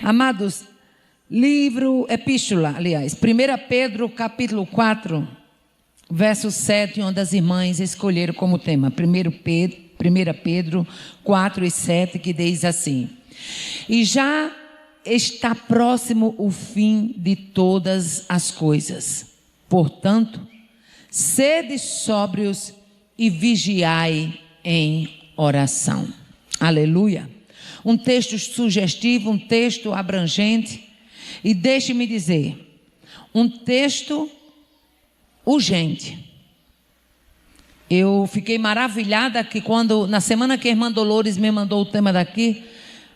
Amados, epístola, 1 Pedro capítulo 4, verso 7, onde as irmãs escolheram como tema, 1 Pedro 4 e 7, que diz assim: e já está próximo o fim de todas as coisas, portanto, sede sóbrios e vigiai em oração. Aleluia. Um texto sugestivo, um texto abrangente, e deixe-me dizer, um texto urgente. Eu fiquei maravilhada que na semana que a irmã Dolores me mandou o tema daqui,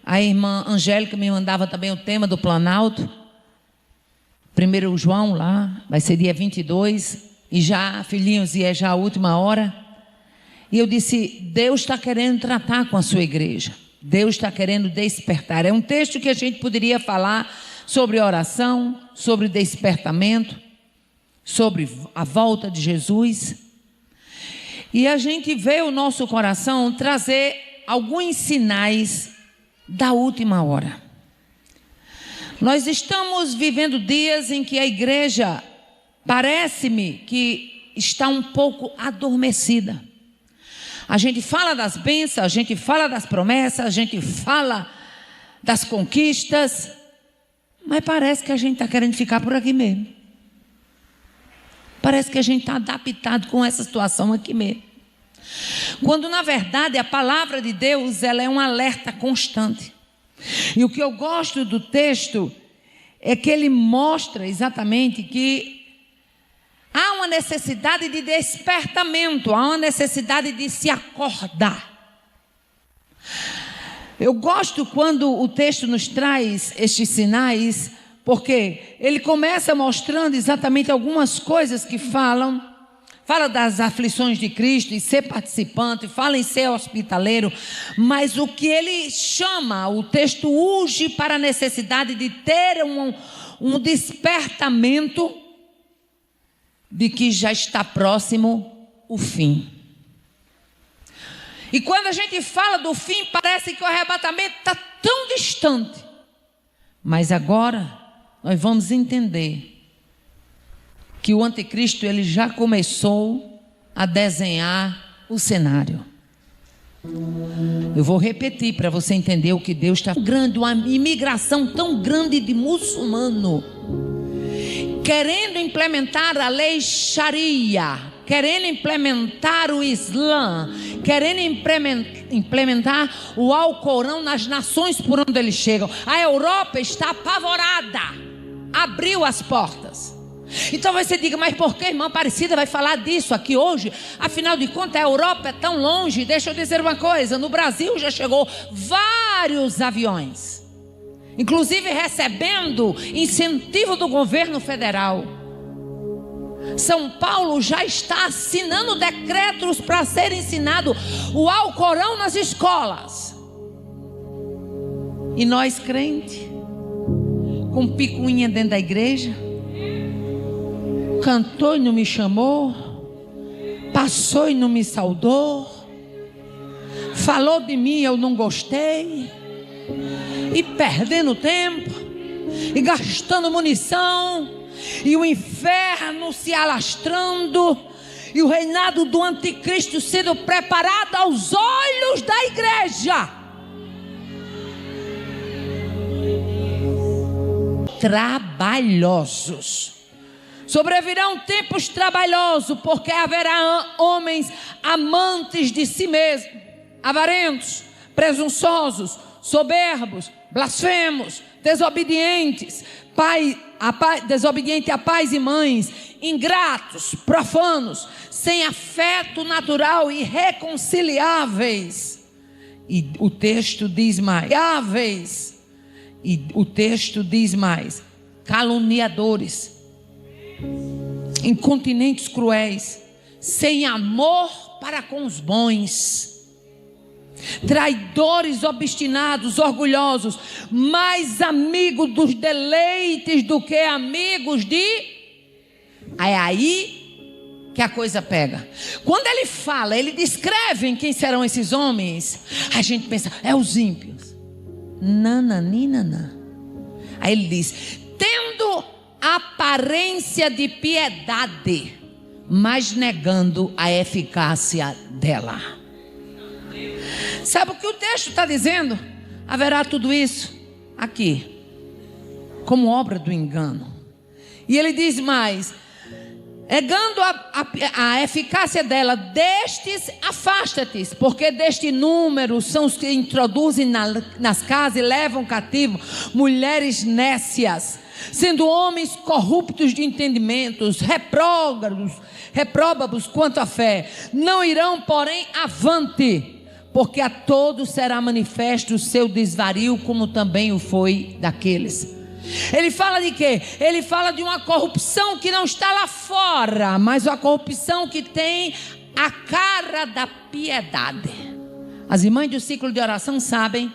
a irmã Angélica me mandava também o tema do Planalto, 1 João lá, vai ser dia 22, e já, filhinhos, e é já a última hora. E eu disse, Deus está querendo tratar com a sua igreja, Deus está querendo despertar. É um texto que a gente poderia falar sobre oração, sobre despertamento, sobre a volta de Jesus. E a gente vê o nosso coração trazer alguns sinais da última hora. Nós estamos vivendo dias em que a igreja, parece-me que está um pouco adormecida. A gente fala das bênçãos, a gente fala das promessas, a gente fala das conquistas, mas parece que a gente está querendo ficar por aqui mesmo. Parece que a gente está adaptado com essa situação aqui mesmo. Quando na verdade a palavra de Deus, ela é um alerta constante. E o que eu gosto do texto é que ele mostra exatamente que há uma necessidade de despertamento, há uma necessidade de se acordar. Eu gosto quando o texto nos traz estes sinais, porque ele começa mostrando exatamente algumas coisas que fala das aflições de Cristo e ser participante, fala em ser hospitaleiro, mas o que ele chama, o texto urge para a necessidade de ter um despertamento de que já está próximo o fim. E quando a gente fala do fim, parece que o arrebatamento está tão distante. Mas agora nós vamos entender que o anticristo ele já começou a desenhar o cenário. Eu vou repetir para você entender o que Deus está grande, uma imigração tão grande de muçulmano, querendo implementar a lei Sharia, querendo implementar o Islã, querendo implementar o Alcorão nas nações por onde eles chegam. A Europa está apavorada, abriu as portas. Então você diga, mas por que a irmã Aparecida vai falar disso aqui hoje? Afinal de contas a Europa é tão longe. Deixa eu dizer uma coisa, no Brasil já chegou vários aviões, inclusive recebendo incentivo do governo federal. São Paulo já está assinando decretos para ser ensinado o Alcorão nas escolas. E nós crentes, com picuinha dentro da igreja, cantou e não me chamou, passou e não me saudou, falou de mim e eu não gostei, e perdendo tempo, e gastando munição, e o inferno se alastrando, e o reinado do anticristo sendo preparado aos olhos da igreja. Trabalhosos. Sobrevirão tempos trabalhosos, porque haverá homens amantes de si mesmos, avarentos, presunçosos, soberbos, blasfemos, desobedientes, desobediente a pais e mães, ingratos, profanos, sem afeto natural, irreconciliáveis. E o texto diz mais, caluniadores, incontinentes cruéis, sem amor para com os bons, traidores, obstinados, orgulhosos, mais amigos dos deleites do que amigos de... É aí que a coisa pega. Quando ele fala, ele descreve em quem serão esses homens, a gente pensa, é os ímpios. Nananina. Aí ele diz: tendo aparência de piedade, mas negando a eficácia dela. Sabe o que o texto está dizendo? Haverá tudo isso aqui, como obra do engano. E ele diz mais: negando a eficácia dela, destes afasta-te, porque deste número são os que introduzem nas casas e levam cativo mulheres nécias, sendo homens corruptos de entendimentos, repróbados quanto à fé. Não irão, porém, avante, porque a todos será manifesto o seu desvario, como também o foi daqueles. Ele fala de quê? Ele fala de uma corrupção que não está lá fora, mas uma corrupção que tem a cara da piedade. As irmãs do ciclo de oração sabem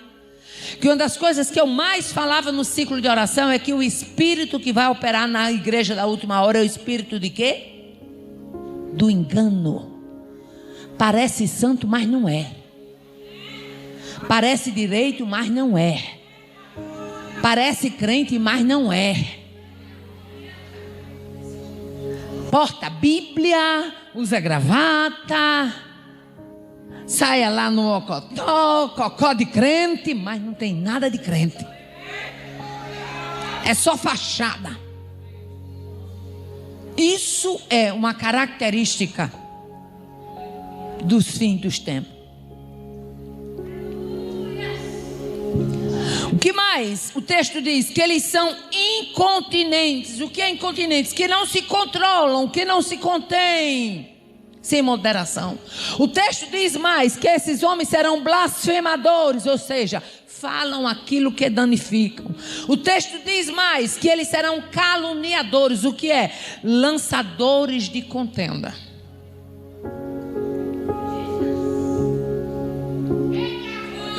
que uma das coisas que eu mais falava no ciclo de oração é que o espírito que vai operar na igreja da última hora é o espírito de quê? Do engano. Parece santo, mas não é. Parece direito, mas não é. Parece crente, mas não é. Porta a Bíblia, usa gravata, saia lá no ocotó, cocó de crente, mas não tem nada de crente. É só fachada. Isso é uma característica dos fins dos tempos. O que mais? O texto diz que eles são incontinentes. O que é incontinentes? Que não se controlam, que não se contêm, sem moderação. O texto diz mais que esses homens serão blasfemadores, ou seja, falam aquilo que danificam. O texto diz mais que eles serão caluniadores. O que é? Lançadores de contenda.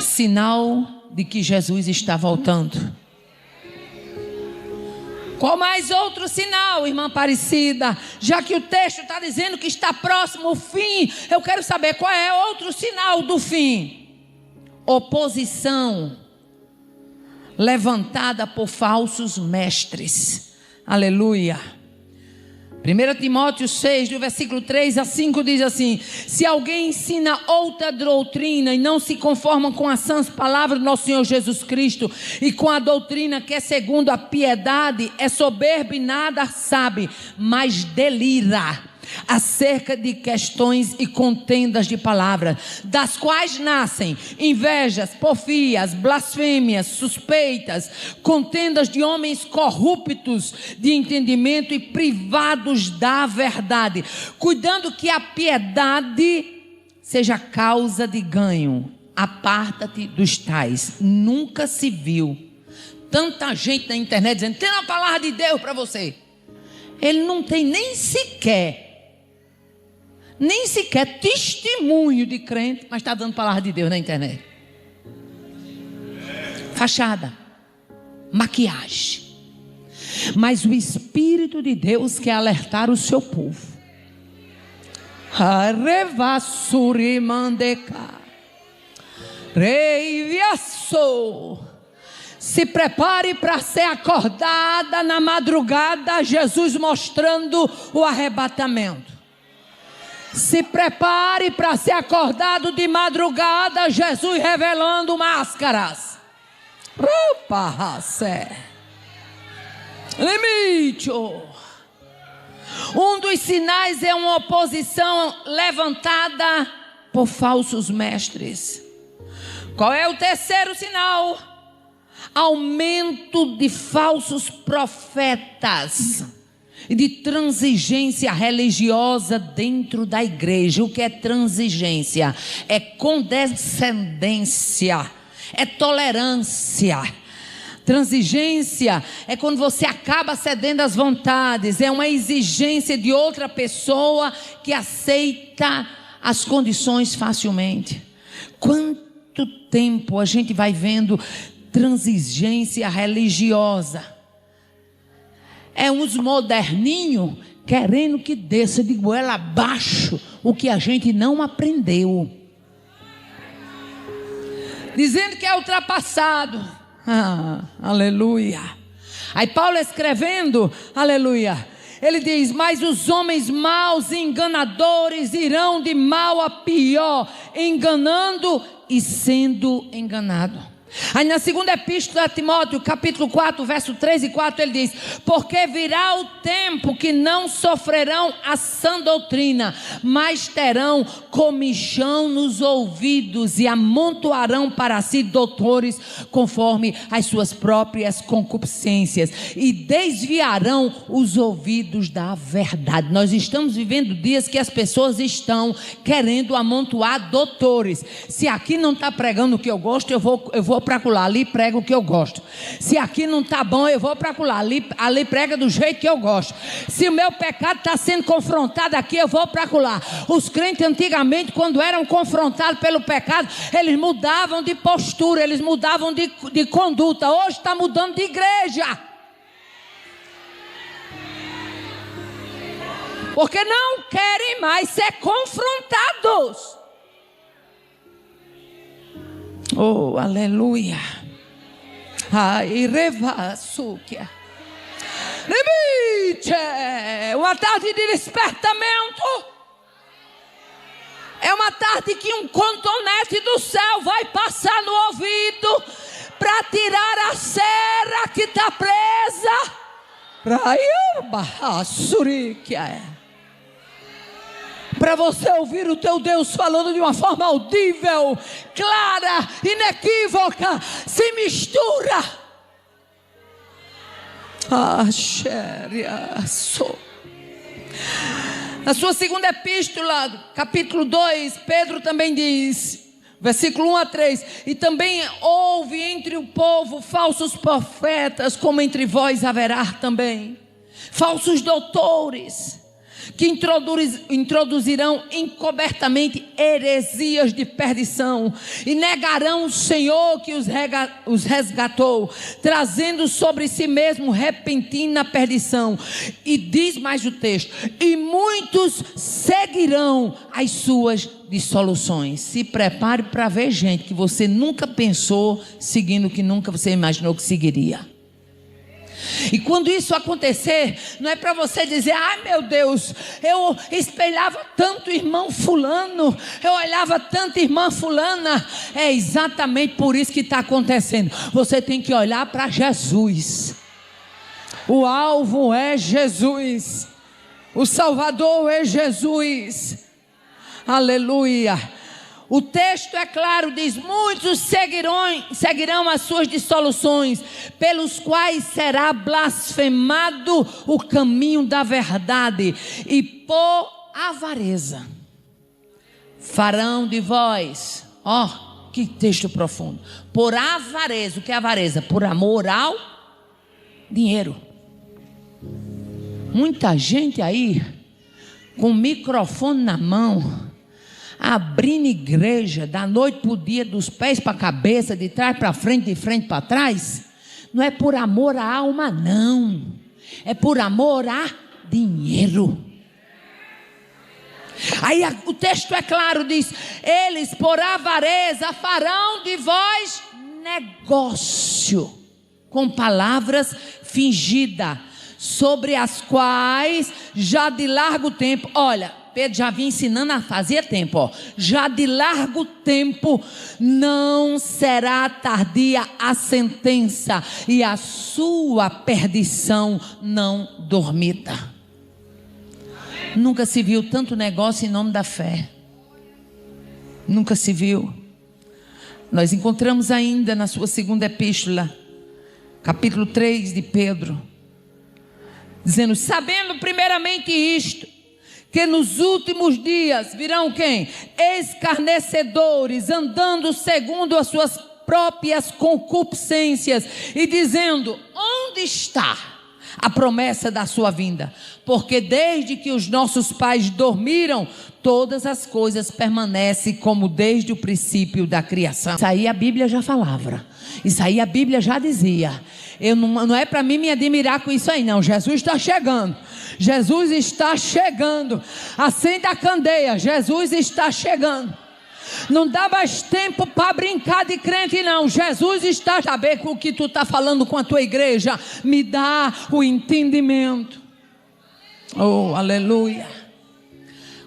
Sinal de que Jesus está voltando. Qual mais outro sinal, irmã Aparecida? Já que o texto está dizendo que está próximo o fim, eu quero saber qual é outro sinal do fim. Oposição levantada por falsos mestres. Aleluia. 1 Timóteo 6, do versículo 3 a 5 diz assim: se alguém ensina outra doutrina e não se conforma com as sãs palavras do nosso Senhor Jesus Cristo e com a doutrina que é segundo a piedade, é soberbo e nada sabe, mas delira acerca de questões e contendas de palavras, das quais nascem invejas, porfias, blasfêmias, suspeitas, contendas de homens corruptos de entendimento e privados da verdade, cuidando que a piedade seja causa de ganho. Aparta-te dos tais. Nunca se viu tanta gente na internet dizendo: tem uma palavra de Deus para você. Ele não tem nem sequer testemunho de crente, mas está dando palavra de Deus na internet. Fachada, maquiagem. Mas o Espírito de Deus quer alertar o seu povo. Se prepare para ser acordada na madrugada, Jesus mostrando o arrebatamento. Se prepare para ser acordado de madrugada, Jesus revelando máscaras. Limite. Um dos sinais é uma oposição levantada por falsos mestres. Qual é o terceiro sinal? Aumento de falsos profetas e de transigência religiosa dentro da igreja. O que é transigência? É condescendência, é tolerância. Transigência é quando você acaba cedendo às vontades, é uma exigência de outra pessoa que aceita as condições facilmente. Quanto tempo a gente vai vendo transigência religiosa? É uns moderninhos querendo que desça de goela abaixo o que a gente não aprendeu, dizendo que é ultrapassado. Aleluia. Aí Paulo escrevendo, aleluia, ele diz: mas os homens maus e enganadores irão de mal a pior, enganando e sendo enganado. Aí na segunda epístola a Timóteo, capítulo 4, verso 3 e 4, ele diz: porque virá o tempo que não sofrerão a sã doutrina, mas terão comichão nos ouvidos e amontoarão para si doutores conforme as suas próprias concupiscências e desviarão os ouvidos da verdade. Nós estamos vivendo dias que as pessoas estão querendo amontoar doutores. Se aqui não está pregando o que eu gosto, eu vou para lá, ali prega o que eu gosto. Se aqui não está bom, eu vou para lá, ali prega do jeito que eu gosto. Se o meu pecado está sendo confrontado aqui, eu vou para lá. Os crentes antigamente, quando eram confrontados pelo pecado, eles mudavam de postura, eles mudavam de conduta. Hoje está mudando de igreja, porque não querem mais ser confrontados. Oh, aleluia. Ai, revaçúquia. Limite. Uma tarde de despertamento. É uma tarde que um cotonete do céu vai passar no ouvido para tirar a cera que está presa. Para você ouvir o teu Deus falando de uma forma audível, clara, inequívoca, sem mistura. Na sua segunda epístola, capítulo 2, Pedro também diz, versículo 1 a 3: e também houve entre o povo falsos profetas, como entre vós haverá também falsos doutores, que introduzirão encobertamente heresias de perdição, e negarão o Senhor que os resgatou, trazendo sobre si mesmo repentina perdição. E diz mais o texto: e muitos seguirão as suas dissoluções. Se prepare para ver gente que você nunca pensou seguindo, que nunca você imaginou que seguiria. E quando isso acontecer, não é para você dizer: ai meu Deus, eu espelhava tanto irmão fulano, eu olhava tanto irmã fulana. É exatamente por isso que está acontecendo. Você tem que olhar para Jesus. O alvo é Jesus, o Salvador é Jesus. Aleluia. O texto é claro, diz: muitos seguirão as suas dissoluções, pelos quais será blasfemado o caminho da verdade, e por avareza farão de vós, que texto profundo, por avareza. O que é avareza? Por amor ao dinheiro. Muita gente aí com o microfone na mão, abrindo igreja da noite para o dia, dos pés para a cabeça, de trás para frente, de frente para trás. Não é por amor à alma, não, é por amor a dinheiro. Aí o texto é claro, diz: eles por avareza farão de vós negócio com palavras fingidas, sobre as quais já de largo tempo, olha, Pedro já vinha ensinando a fazer tempo, já de largo tempo, não será tardia a sentença, e a sua perdição não dormita. Nunca se viu tanto negócio em nome da fé. Nunca se viu. Nós encontramos ainda na sua segunda epístola, capítulo 3 de Pedro, dizendo: sabendo primeiramente isto, que nos últimos dias virão quem? Escarnecedores, andando segundo as suas próprias concupiscências, e dizendo: onde está a promessa da sua vinda? Porque desde que os nossos pais dormiram, todas as coisas permanecem como desde o princípio da criação. Isso aí a Bíblia já falava, isso aí a Bíblia já dizia. Não é para mim me admirar com isso aí, não. Jesus está chegando, Jesus está chegando. Acenda a candeia, Jesus está chegando. Não dá mais tempo para brincar de crente, não. Jesus está a saber com o que tu está falando com a tua igreja. Me dá o entendimento. Oh, aleluia.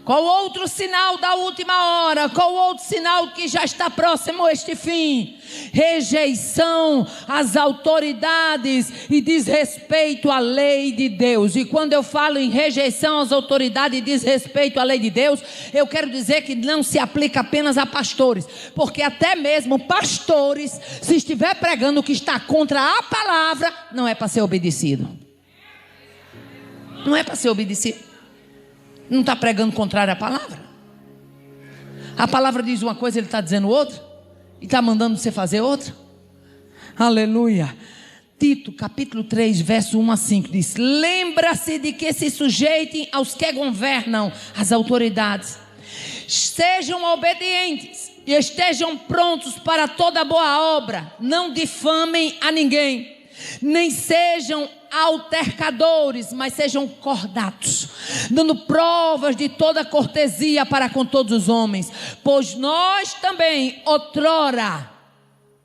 Qual outro sinal da última hora? Qual outro sinal que já está próximo a este fim? Rejeição às autoridades e desrespeito à lei de Deus. E quando eu falo em rejeição às autoridades e desrespeito à lei de Deus, eu quero dizer que não se aplica apenas a pastores, porque até mesmo pastores, se estiver pregando o que está contra a palavra, não é para ser obedecido. Não é para ser obedecido. Não está pregando contrário à palavra. A palavra diz uma coisa, ele está dizendo outra, e está mandando você fazer outra. Aleluia. Tito capítulo 3 verso 1 a 5 diz: lembra-se de que se sujeitem aos que governam, as autoridades, sejam obedientes e estejam prontos para toda boa obra, não difamem a ninguém, nem sejam altercadores, mas sejam cordatos, dando provas de toda cortesia para com todos os homens, pois nós também outrora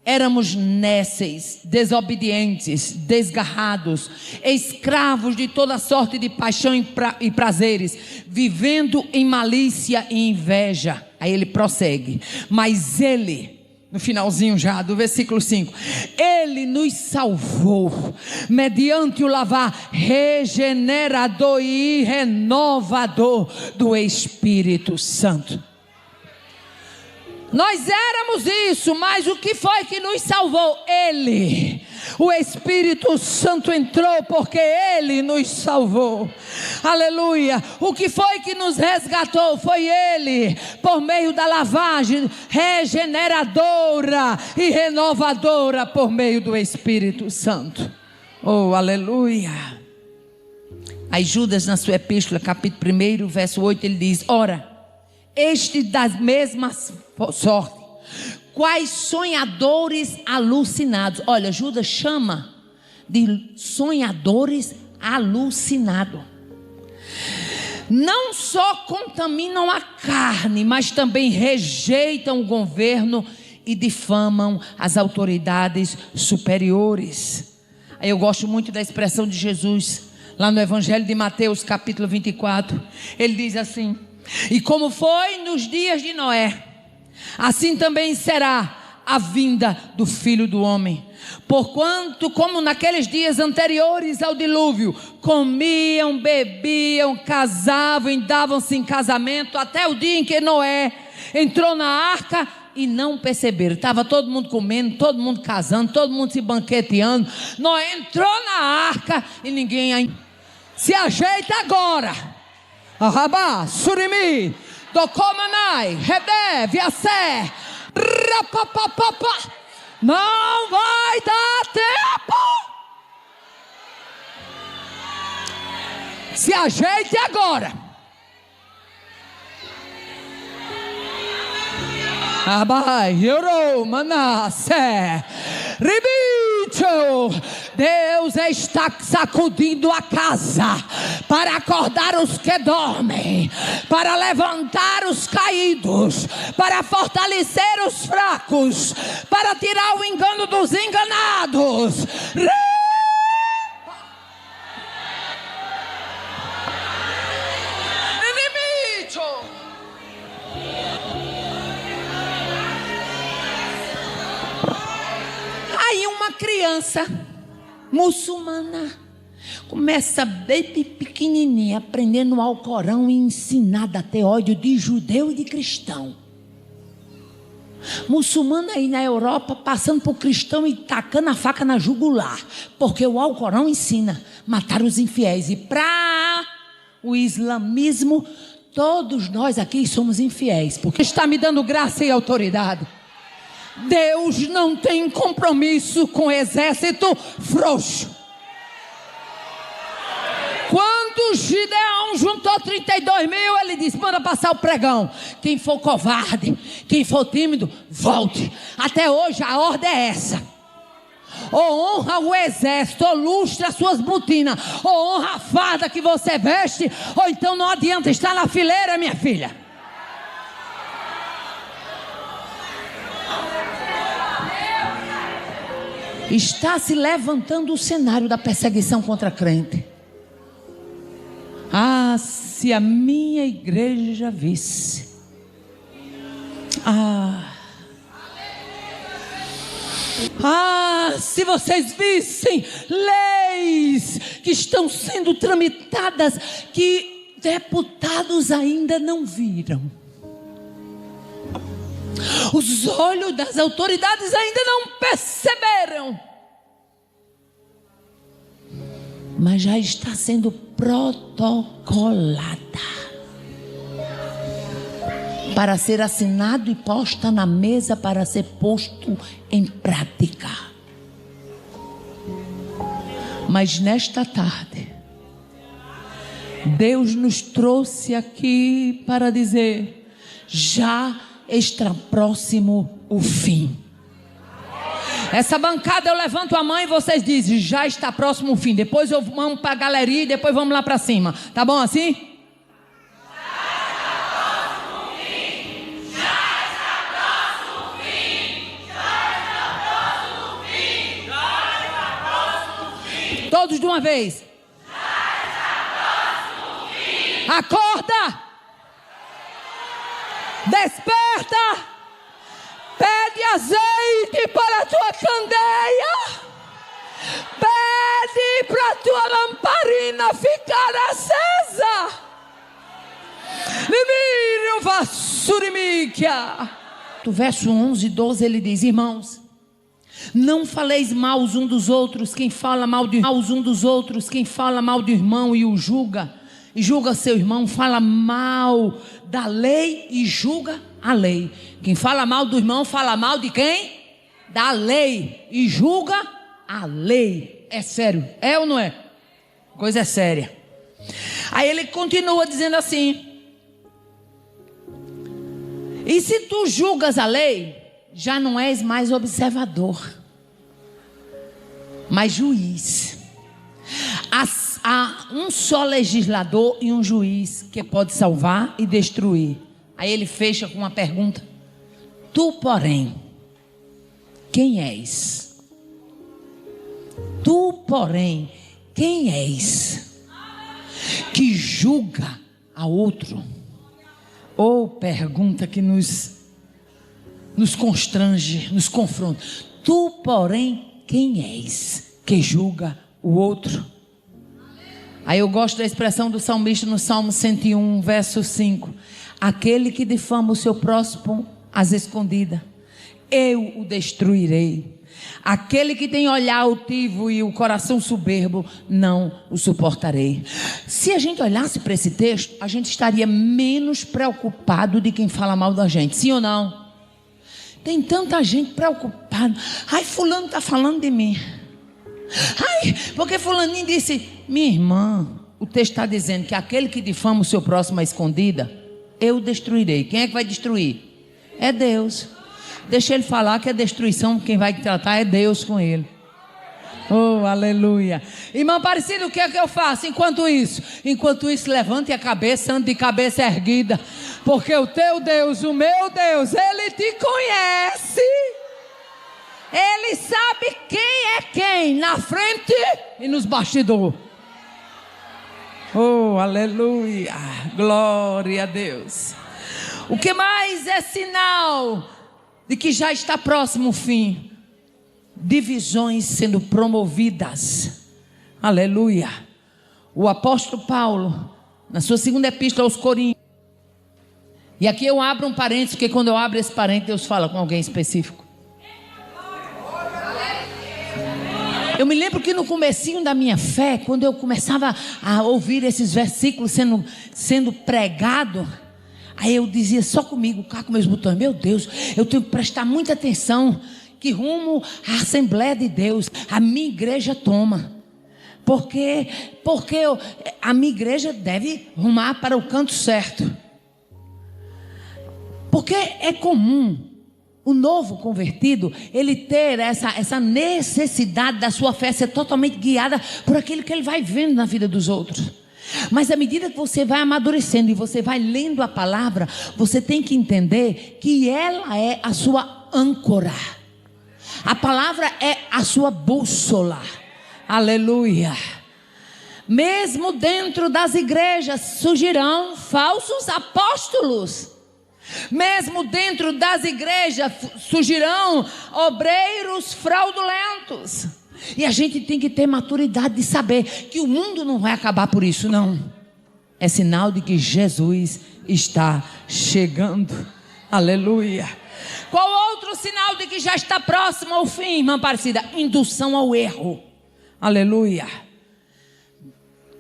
éramos nécios, desobedientes, desgarrados, escravos de toda sorte de paixão e prazeres, vivendo em malícia e inveja. Aí ele prossegue: mas ele, no finalzinho já do versículo 5, ele nos salvou mediante o lavar regenerador e renovador do Espírito Santo. Nós éramos isso, mas o que foi que nos salvou? Ele. O Espírito Santo entrou porque Ele nos salvou. Aleluia. O que foi que nos resgatou? Foi Ele, por meio da lavagem regeneradora e renovadora por meio do Espírito Santo. Oh, aleluia. Aí Judas, na sua epístola, capítulo 1, verso 8, ele diz: ora, este das mesmas sorte, quais sonhadores alucinados. Olha, Judas chama de sonhadores alucinados. Não só contaminam a carne, mas também rejeitam o governo e difamam as autoridades superiores. Aí eu gosto muito da expressão de Jesus, lá no Evangelho de Mateus, capítulo 24. Ele diz assim: e como foi nos dias de Noé, assim também será a vinda do Filho do Homem. Porquanto, como naqueles dias anteriores ao dilúvio, comiam, bebiam, casavam e davam-se em casamento, até o dia em que Noé entrou na arca e não perceberam. Estava todo mundo comendo, todo mundo casando, todo mundo se banqueteando. Noé entrou na arca e ninguém se ajeita agora. Arrabá, surimi, docomanai, redé, viacé, rapapapapá. Não vai dar tempo. Se ajeite agora. Abai, Euro, Manassé, Ribicho. Deus está sacudindo a casa para acordar os que dormem, para levantar os caídos, para fortalecer os fracos, para tirar o engano dos enganados. Aí uma criança muçulmana começa desde pequenininha aprendendo o Alcorão e ensinada a ter ódio de judeu e de cristão. Muçulmana aí na Europa passando por cristão e tacando a faca na jugular, porque o Alcorão ensina matar os infiéis. E para o islamismo, todos nós aqui somos infiéis, porque está me dando graça e autoridade. Deus não tem compromisso com o exército frouxo. Quando Gideão juntou 32 mil, ele disse: manda passar o pregão. Quem for covarde, quem for tímido, volte. Até hoje a ordem é essa: ou honra o exército, ou lustra as suas botinas, ou honra a farda que você veste, ou então não adianta estar na fileira, minha filha. Está se levantando o cenário da perseguição contra a crente. Ah, se a minha igreja visse. Se vocês vissem leis que estão sendo tramitadas, que deputados ainda não viram. Os olhos das autoridades ainda não perceberam. Mas já está sendo protocolada para ser assinado e posta na mesa para ser posto em prática. Mas nesta tarde, Deus nos trouxe aqui para dizer: já está próximo o fim. Essa bancada eu levanto a mão e vocês dizem: já está próximo o fim. Depois eu vamos para a galeria e depois vamos lá para cima. Tá bom assim? Todos de uma vez. Acorda. Desperta. Pede azeite para a tua candeia. Pede para a tua lamparina ficar acesa. Limiro vassurimikia. Do verso 11 e 12 ele diz: irmãos, não faleis mal uns dos outros. Quem fala mal de um dos outros, quem fala mal do irmão e o julga, e julga seu irmão, fala mal da lei e julga a lei. Quem fala mal do irmão, fala mal de quem? Da lei e julga a lei. É sério, é ou não é? Coisa séria. Aí ele continua dizendo assim: e se tu julgas a lei, já não és mais observador, mas juiz. Há um só legislador e um juiz que pode salvar e destruir. Aí ele fecha com uma pergunta: tu, porém, quem és? Tu, porém, quem és que julga a outro? Ou pergunta que nos constrange, nos confronta. Tu, porém, quem és que julga o outro? Aí eu gosto da expressão do salmista no Salmo 101, verso 5. Aquele que difama o seu próximo às escondidas, eu o destruirei. Aquele que tem olhar altivo e o coração soberbo, não o suportarei. Se a gente olhasse para esse texto, a gente estaria menos preocupado de quem fala mal da gente, sim ou não? Tem tanta gente preocupada. Ai, fulano está falando de mim. Ai, porque fulaninho disse: minha irmã, o texto está dizendo que aquele que difama o seu próximo à escondida, eu destruirei. Quem é que vai destruir? É Deus. Deixa ele falar que a destruição, quem vai tratar é Deus com ele. Oh, aleluia. Irmã Aparecida, o que é que eu faço enquanto isso? Enquanto isso, levante a cabeça, ande de cabeça erguida, porque o teu Deus, o meu Deus, Ele te conhece. Ele sabe quem é quem, na frente e nos bastidores. Oh, aleluia. Glória a Deus. O que mais é sinal de que já está próximo o fim? Divisões sendo promovidas. Aleluia. O apóstolo Paulo, na sua segunda epístola aos Coríntios, e aqui eu abro um parênteses, porque quando eu abro esse parênteses, Deus fala com alguém específico. Eu me lembro que no comecinho da minha fé, quando eu começava a ouvir esses versículos sendo pregado, aí eu dizia só comigo, cá com meus botões: meu Deus, eu tenho que prestar muita atenção, que rumo à Assembleia de Deus a minha igreja toma. Porque a minha igreja deve rumar para o canto certo. Porque é comum o novo convertido, ele ter essa necessidade da sua fé ser totalmente guiada por aquilo que ele vai vendo na vida dos outros. Mas à medida que você vai amadurecendo e você vai lendo a palavra, você tem que entender que ela é a sua âncora. A palavra é a sua bússola. Aleluia. Mesmo dentro das igrejas surgirão falsos apóstolos. Mesmo dentro das igrejas surgirão obreiros fraudulentos. E a gente tem que ter maturidade de saber que o mundo não vai acabar por isso, não. É sinal de que Jesus está chegando. Aleluia. Qual outro sinal de que já está próximo ao fim, irmã Aparecida? Indução ao erro. Aleluia.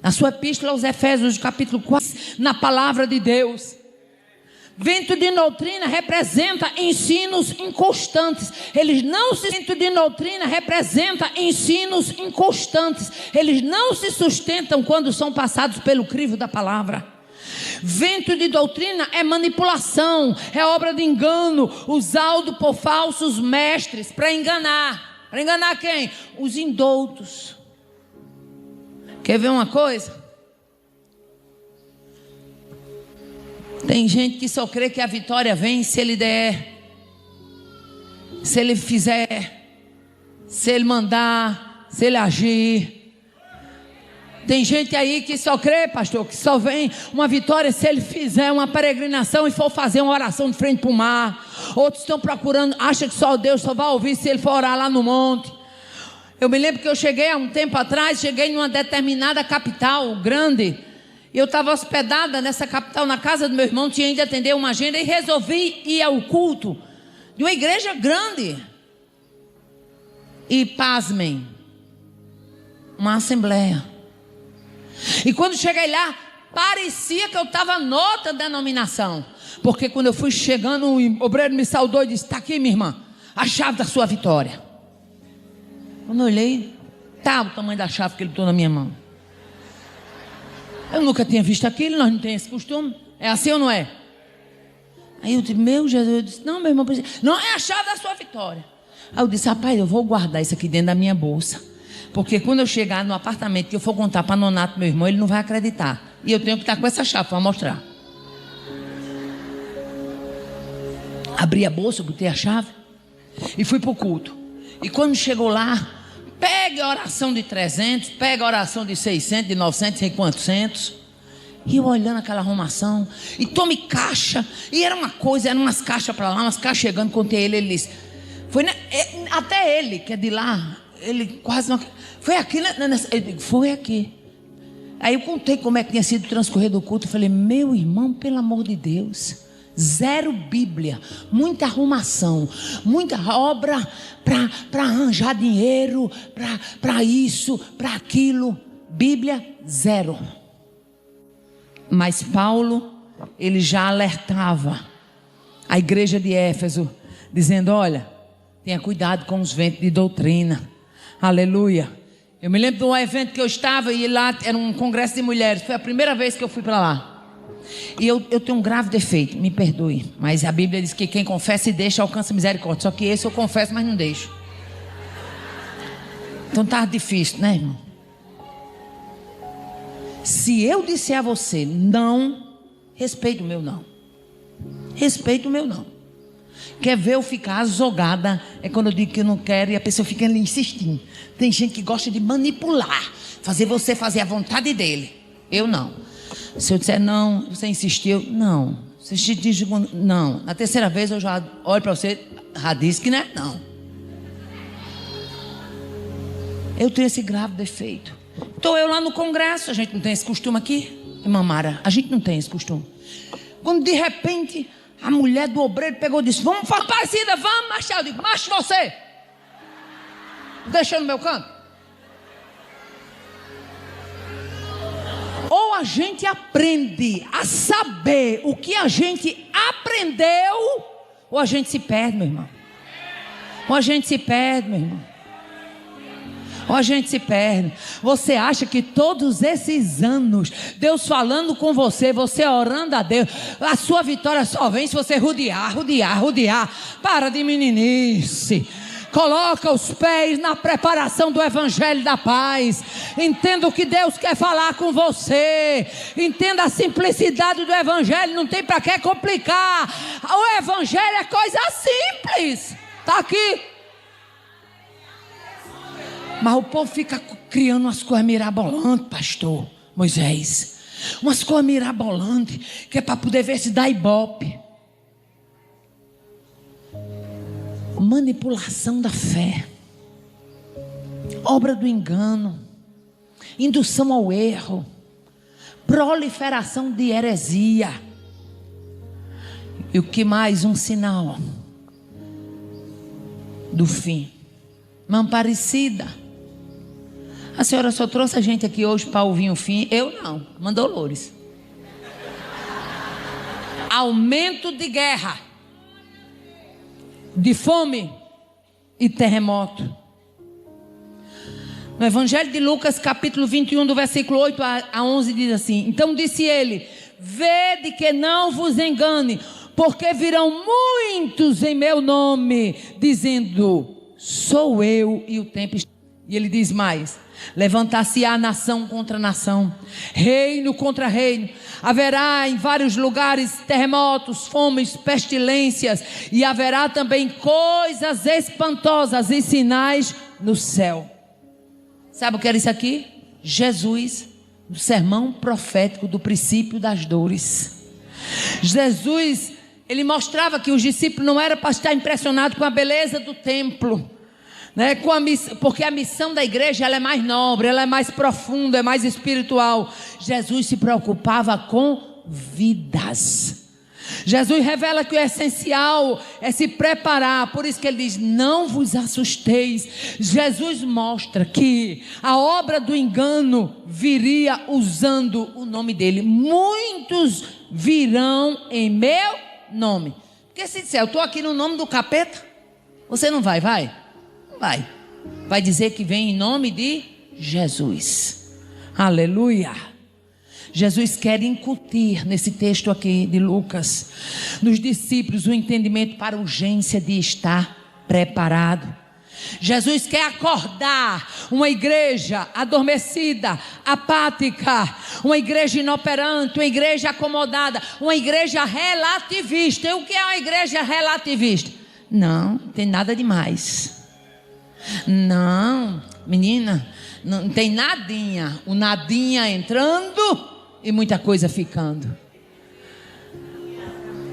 Na sua epístola aos Efésios, capítulo 4, na palavra de Deus, vento de doutrina representa ensinos inconstantes. Vento de doutrina representa ensinos inconstantes. Eles não se sustentam quando são passados pelo crivo da palavra. Vento de doutrina é manipulação, é obra de engano, usado por falsos mestres para enganar. Para enganar quem? Os indoutos. Quer ver uma coisa? Tem gente que só crê que a vitória vem se ele der, se ele fizer, se ele mandar, se ele agir. Tem gente aí que só crê, pastor, que só vem uma vitória se ele fizer uma peregrinação e for fazer uma oração de frente para o mar. Outros estão procurando, acham que só Deus só vai ouvir se ele for orar lá no monte. Eu me lembro que eu cheguei há um tempo atrás, cheguei numa determinada capital grande. Eu estava hospedada nessa capital, na casa do meu irmão, tinha ido atender uma agenda e resolvi ir ao culto de uma igreja grande. E pasmem, uma assembleia. E quando cheguei lá, parecia que eu estava noutra denominação. Porque quando eu fui chegando, o obreiro me saudou e disse: está aqui, minha irmã, a chave da sua vitória. Quando eu olhei, tá o tamanho da chave que ele botou na minha mão. Eu nunca tinha visto aquilo, nós não temos esse costume. É assim ou não é? Aí eu disse: meu Jesus, eu disse: não, meu irmão, não, é a chave da sua vitória. Aí eu disse: rapaz, eu vou guardar isso aqui dentro da minha bolsa, porque quando eu chegar no apartamento que eu for contar para Nonato, meu irmão, ele não vai acreditar. E eu tenho que estar com essa chave para mostrar. Abri a bolsa, botei a chave e fui para o culto. E quando chegou lá, pega a oração de 300, pega a oração de 600, de 900, sei quantos. E eu olhando aquela arrumação, e tome caixa, e era uma coisa, eram umas caixas para lá, umas caixas chegando, contei ele disse, foi até ele, que é de lá, ele quase não, foi aqui, foi aqui. Aí eu contei como é que tinha sido o transcorrer do culto, eu falei: meu irmão, pelo amor de Deus, zero Bíblia, muita arrumação, muita obra para arranjar dinheiro, para isso, para aquilo. Bíblia, zero. Mas Paulo, ele já alertava a igreja de Éfeso, dizendo: olha, tenha cuidado com os ventos de doutrina. Aleluia. Eu me lembro de um evento que eu estava, e lá era um congresso de mulheres, foi a primeira vez que eu fui para lá. E eu tenho um grave defeito, me perdoe, mas a Bíblia diz que quem confessa e deixa alcança misericórdia. Só que esse eu confesso, mas não deixo. Então tá difícil, né, irmão? Se eu disser a você não, respeite o meu não. Respeite o meu não. Quer ver eu ficar azogada? É quando eu digo que eu não quero e a pessoa fica ali insistindo. Tem gente que gosta de manipular, fazer você fazer a vontade dele. Eu não. Se eu disser não, você insistiu, não. Você diz não. Na terceira vez eu já olho para você, já disse que não é não. Eu tenho esse grave defeito. Estou eu lá no congresso, a gente não tem esse costume aqui, irmã Mara, a gente não tem esse costume. Quando de repente a mulher do obreiro pegou e disse: vamos falar, Aparecida, vamos marchar. Eu digo: marche você. Deixa no meu canto. Ou a gente aprende a saber o que a gente aprendeu, ou a gente se perde, meu irmão. Ou a gente se perde, meu irmão. Ou a gente se perde. Você acha que todos esses anos, Deus falando com você, você orando a Deus, a sua vitória só vem se você rodear. Para de meninice. Coloca os pés na preparação do Evangelho da Paz. Entenda o que Deus quer falar com você. Entenda a simplicidade do Evangelho. Não tem para que complicar. O Evangelho é coisa simples. Está aqui. Mas o povo fica criando umas coisas mirabolantes, pastor Moisés. Umas coisas mirabolantes, que é para poder ver se dá ibope. Manipulação da fé, obra do engano, indução ao erro, proliferação de heresia. E o que mais? Um sinal do fim. Mão parecida. A senhora só trouxe a gente aqui hoje para ouvir o fim. Eu não, mandou Loures. Aumento de guerra, de fome e terremoto. No Evangelho de Lucas, capítulo 21, do versículo 8 a 11, diz assim: então disse ele: vede que não vos engane, porque virão muitos em meu nome, dizendo: sou eu, e o tempo está. E ele diz mais: levantar-se-á nação contra nação, reino contra reino. Haverá em vários lugares terremotos, fomes, pestilências, e haverá também coisas espantosas e sinais no céu. Sabe o que era isso aqui? Jesus, no sermão profético do princípio das dores. Jesus, ele mostrava que os discípulos não eram para estar impressionados com a beleza do templo, né? Porque a missão da igreja, ela é mais nobre, ela é mais profunda, é mais espiritual. Jesus se preocupava com vidas. Jesus revela que o essencial é se preparar. Por isso que ele diz: não vos assusteis. Jesus mostra que a obra do engano viria usando o nome dele. Muitos virão em meu nome. Porque se disser: eu estou aqui no nome do capeta, você não vai? Não vai. Vai dizer que vem em nome de Jesus. Aleluia. Jesus quer incutir nesse texto aqui de Lucas nos discípulos o entendimento para a urgência de estar preparado. Jesus quer acordar uma igreja adormecida, apática, uma igreja inoperante, uma igreja acomodada, uma igreja relativista. E o que é uma igreja relativista? Não tem nada demais. Não, menina, não tem nadinha. O nadinha entrando e muita coisa ficando.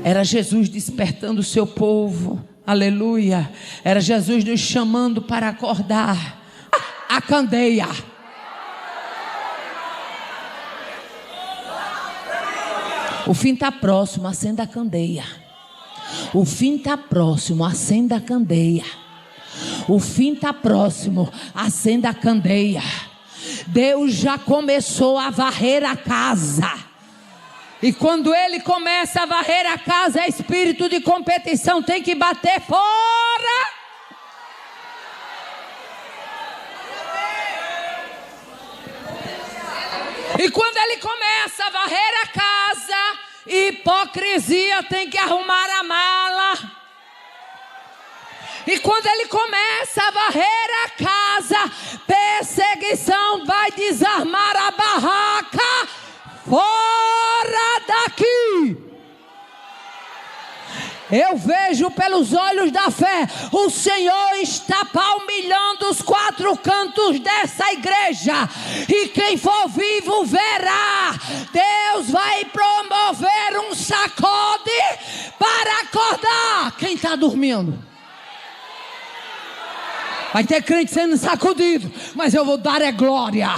Era Jesus despertando o seu povo. Aleluia. Era Jesus nos chamando para acordar. A candeia. O fim está próximo, acenda a candeia. O fim está próximo, acenda a candeia. O fim está próximo, acenda a candeia. Deus já começou a varrer a casa. E quando Ele começa a varrer a casa, é espírito de competição, tem que bater fora. E quando Ele começa a varrer a casa, hipocrisia tem que arrumar a mala. E quando Ele começa a varrer a casa, perseguição vai desarmar a barraca. Fora daqui. Eu vejo pelos olhos da fé, o Senhor está palmilhando os quatro cantos dessa igreja, e quem for vivo verá. Deus vai promover um sacode para acordar quem está dormindo. Vai ter crente sendo sacudido, mas eu vou dar glória.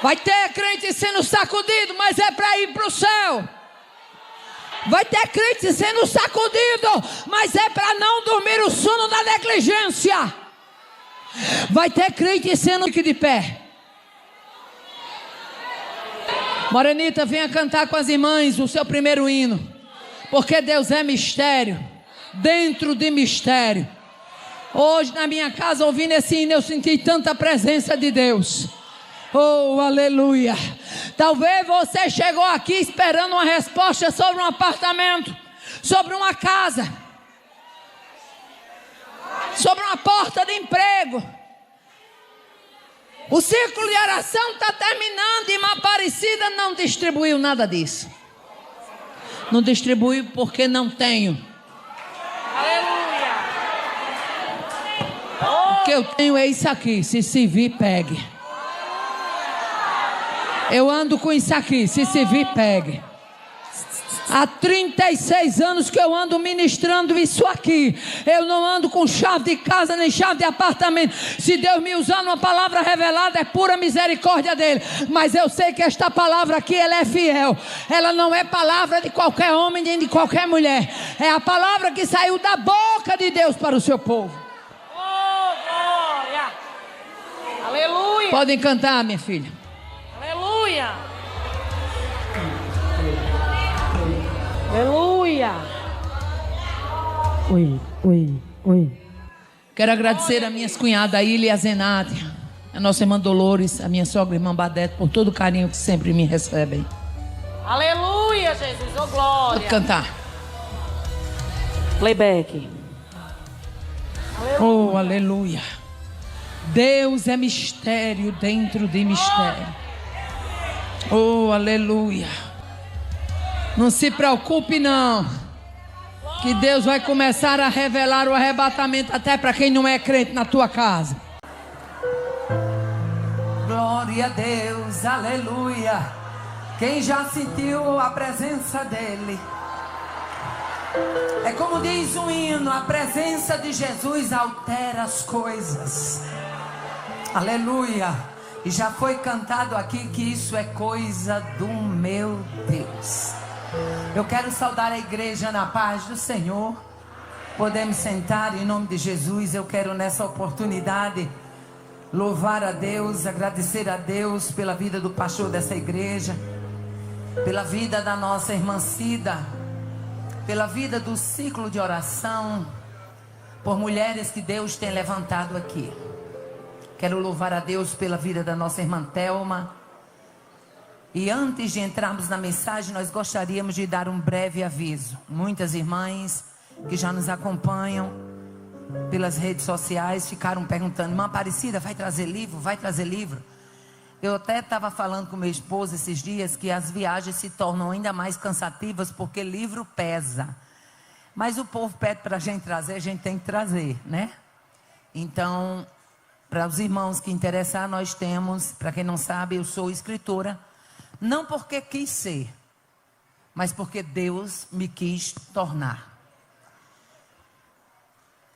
Vai ter crente sendo sacudido, mas é para ir para o céu. Vai ter crente sendo sacudido, mas é para não dormir o sono da negligência. Vai ter crente sendo de pé. Morenita, venha cantar com as irmãs o seu primeiro hino. Porque Deus é mistério, dentro de mistério. Hoje na minha casa, ouvindo esse hino, eu senti tanta presença de Deus. Oh, aleluia. Talvez você chegou aqui esperando uma resposta sobre um apartamento, sobre uma casa, sobre uma porta de emprego. O círculo de oração está terminando e uma Aparecida não distribuiu nada disso. Não distribuiu porque não tenho. Aleluia. Porque eu tenho é isso aqui. Se servir, pegue. Eu ando com isso aqui. Se servir, pegue. Há 36 anos que eu ando ministrando isso aqui. Eu não ando com chave de casa nem chave de apartamento. Se Deus me usar numa palavra revelada, é pura misericórdia dele. Mas eu sei que esta palavra aqui, ela é fiel. Ela não é palavra de qualquer homem nem de qualquer mulher. É a palavra que saiu da boca de Deus para o seu povo. Oh, glória! Aleluia! Podem cantar, minha filha. Aleluia! Aleluia! Oi. Quero agradecer a minhas cunhadas, a Ilha e a Zenate, a nossa irmã Dolores, a minha sogra, irmã Badete, por todo o carinho que sempre me recebem. Aleluia, Jesus, oh glória! Pode cantar. Playback. Oh, aleluia. Deus é mistério dentro de mistério. Oh, aleluia. Não se preocupe não, que Deus vai começar a revelar o arrebatamento até para quem não é crente na tua casa. Glória a Deus, aleluia. Quem já sentiu a presença dele? É como diz um hino, a presença de Jesus altera as coisas. Aleluia. E já foi cantado aqui que isso é coisa do meu Deus. Eu quero saudar a igreja na paz do Senhor. Podemos sentar em nome de Jesus. Eu quero nessa oportunidade louvar a Deus, agradecer a Deus pela vida do pastor dessa igreja, pela vida da nossa irmã Cida, pela vida do ciclo de oração, por mulheres que Deus tem levantado aqui. Quero louvar a Deus pela vida da nossa irmã Thelma. E antes de entrarmos na mensagem, nós gostaríamos de dar um breve aviso. Muitas irmãs que já nos acompanham pelas redes sociais ficaram perguntando: irmã Aparecida, vai trazer livro? Vai trazer livro? Eu até estava falando com meu esposo esses dias que as viagens se tornam ainda mais cansativas porque livro pesa. Mas o povo pede para a gente tem que trazer, né? Então, para os irmãos que interessar, nós temos, para quem não sabe, eu sou escritora. Não porque quis ser, mas porque Deus me quis tornar.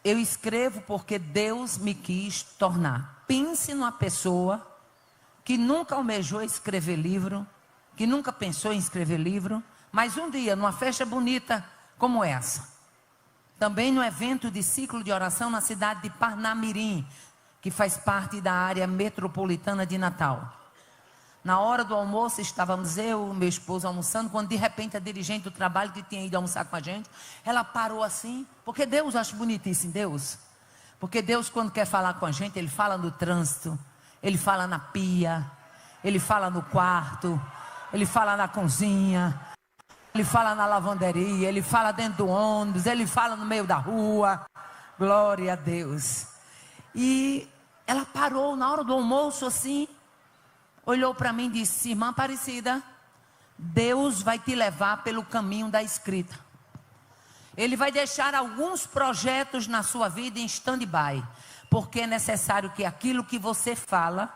Eu escrevo porque Deus me quis tornar. Pense numa pessoa que nunca almejou escrever livro, que nunca pensou em escrever livro, mas um dia, numa festa bonita como essa, também no evento de ciclo de oração na cidade de Parnamirim, que faz parte da área metropolitana de Natal. Na hora do almoço, estávamos eu e meu esposo almoçando, quando de repente a dirigente do trabalho que tinha ido almoçar com a gente, ela parou assim, porque Deus, eu acho bonitíssimo, Deus. Porque Deus, quando quer falar com a gente, Ele fala no trânsito, Ele fala na pia, Ele fala no quarto, Ele fala na cozinha, Ele fala na lavanderia, Ele fala dentro do ônibus, Ele fala no meio da rua. Glória a Deus. E ela parou na hora do almoço assim, olhou para mim e disse: irmã Aparecida, Deus vai te levar pelo caminho da escrita. Ele vai deixar alguns projetos na sua vida em stand-by, porque é necessário que aquilo que você fala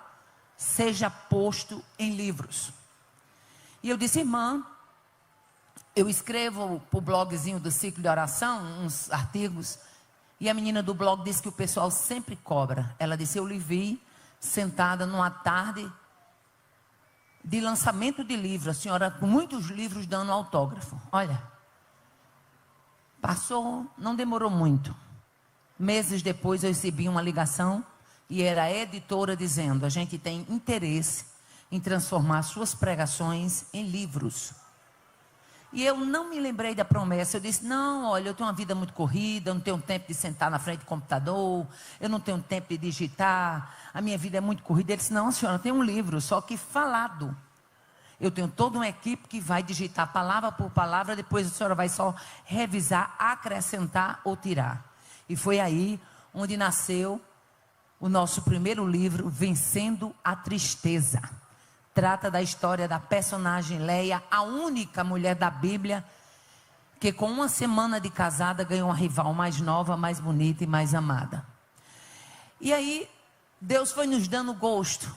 seja posto em livros. E eu disse: irmã, eu escrevo para o blogzinho do ciclo de oração uns artigos, e a menina do blog disse que o pessoal sempre cobra. Ela disse: eu lhe vi sentada numa tarde de lançamento de livro, a senhora com muitos livros dando autógrafo. Olha, passou, não demorou muito. Meses depois eu recebi uma ligação e era a editora dizendo: a gente tem interesse em transformar suas pregações em livros. E eu não me lembrei da promessa. Eu disse: não, olha, eu tenho uma vida muito corrida, eu não tenho tempo de sentar na frente do computador, eu não tenho tempo de digitar, a minha vida é muito corrida. Ele disse: não, a senhora tem um livro, só que falado. Eu tenho toda uma equipe que vai digitar palavra por palavra, depois a senhora vai só revisar, acrescentar ou tirar. E foi aí onde nasceu o nosso primeiro livro, Vencendo a Tristeza. Trata da história da personagem Leia, a única mulher da Bíblia que com uma semana de casada ganhou uma rival mais nova, mais bonita e mais amada. E aí, Deus foi nos dando gosto.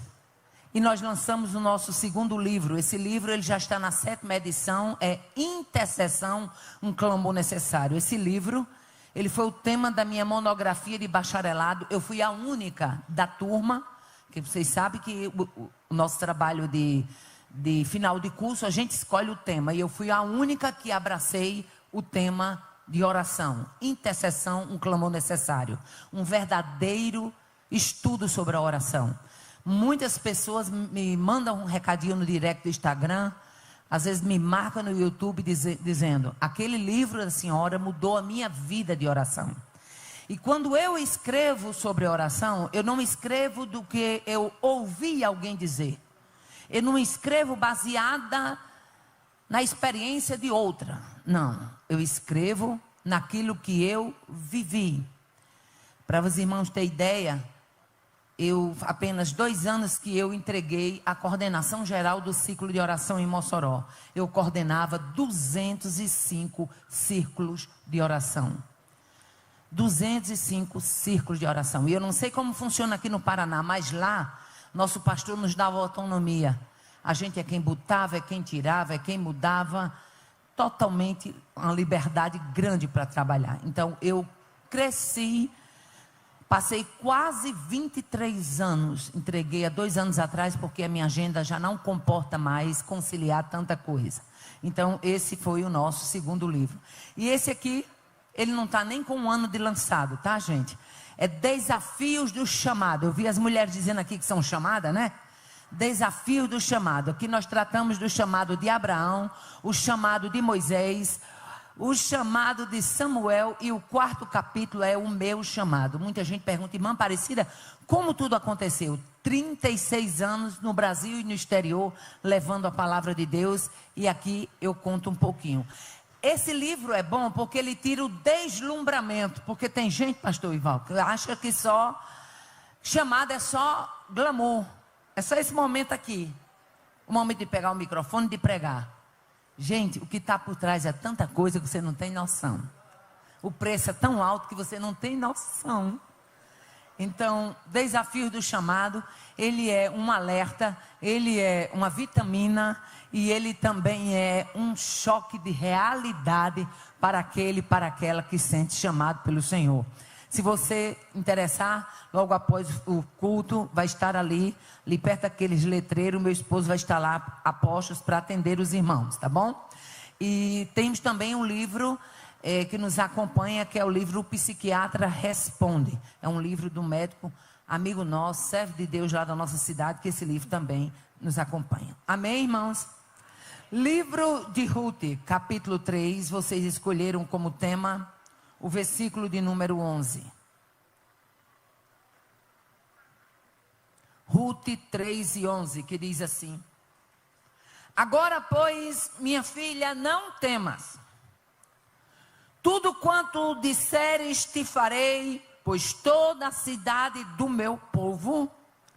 E nós lançamos o nosso segundo livro. Esse livro ele já está na 7ª edição. É Intercessão, um clamor necessário. Esse livro, ele foi o tema da minha monografia de bacharelado. Eu fui a única da turma, que vocês sabem que o nosso trabalho de final de curso, a gente escolhe o tema. E eu fui a única que abracei o tema de oração. Intercessão, um clamor necessário. Um verdadeiro estudo sobre a oração. Muitas pessoas me mandam um recadinho no direct do Instagram, às vezes me marcam no YouTube dizendo: aquele livro da senhora mudou a minha vida de oração. E quando eu escrevo sobre oração, eu não escrevo do que eu ouvi alguém dizer. Eu não escrevo baseada na experiência de outra. Não, eu escrevo naquilo que eu vivi. Para os irmãos terem ideia, apenas 2 anos que eu entreguei a coordenação geral do ciclo de oração em Mossoró. Eu coordenava 205 círculos de oração. 205 círculos de oração. E eu não sei como funciona aqui no Paraná, mas lá, nosso pastor nos dava autonomia. A gente é quem botava, é quem tirava, é quem mudava. Totalmente uma liberdade grande para trabalhar. Então, eu cresci. Passei quase 23 anos, entreguei há 2 anos atrás, porque a minha agenda já não comporta mais conciliar tanta coisa. Então, esse foi o nosso segundo livro. E esse aqui, ele não está nem com 1 ano de lançado, tá, gente? É Desafios do Chamado. Eu vi as mulheres dizendo aqui que são chamadas, né? Desafios do Chamado. Aqui nós tratamos do chamado de Abraão, o chamado de Moisés, o chamado de Samuel, e o 4º capítulo é o meu chamado. Muita gente pergunta: irmã Aparecida, como tudo aconteceu? 36 anos no Brasil e no exterior, levando a palavra de Deus, e aqui eu conto um pouquinho. Esse livro é bom porque ele tira o deslumbramento, porque tem gente, pastor Ival, que acha que só chamado é só glamour, é só esse momento aqui, o momento de pegar o microfone e de pregar. Gente, o que está por trás é tanta coisa que você não tem noção. O preço é tão alto que você não tem noção. Então, Desafios do Chamado, ele é um alerta, ele é uma vitamina, e ele também é um choque de realidade para aquele, para aquela que sente chamado pelo Senhor. Se você interessar, logo após o culto, vai estar ali perto daqueles letreiros, meu esposo vai estar lá a postos para atender os irmãos, tá bom? E temos também um livro que nos acompanha, que é o livro O Psiquiatra Responde. É um livro do médico, amigo nosso, servo de Deus lá da nossa cidade, que esse livro também nos acompanha. Amém, irmãos? Livro de Ruth, capítulo 3, vocês escolheram como tema o versículo de número 11. Ruth 3 e 11, que diz assim: agora, pois, minha filha, não temas. Tudo quanto disseres te farei, pois toda a cidade do meu povo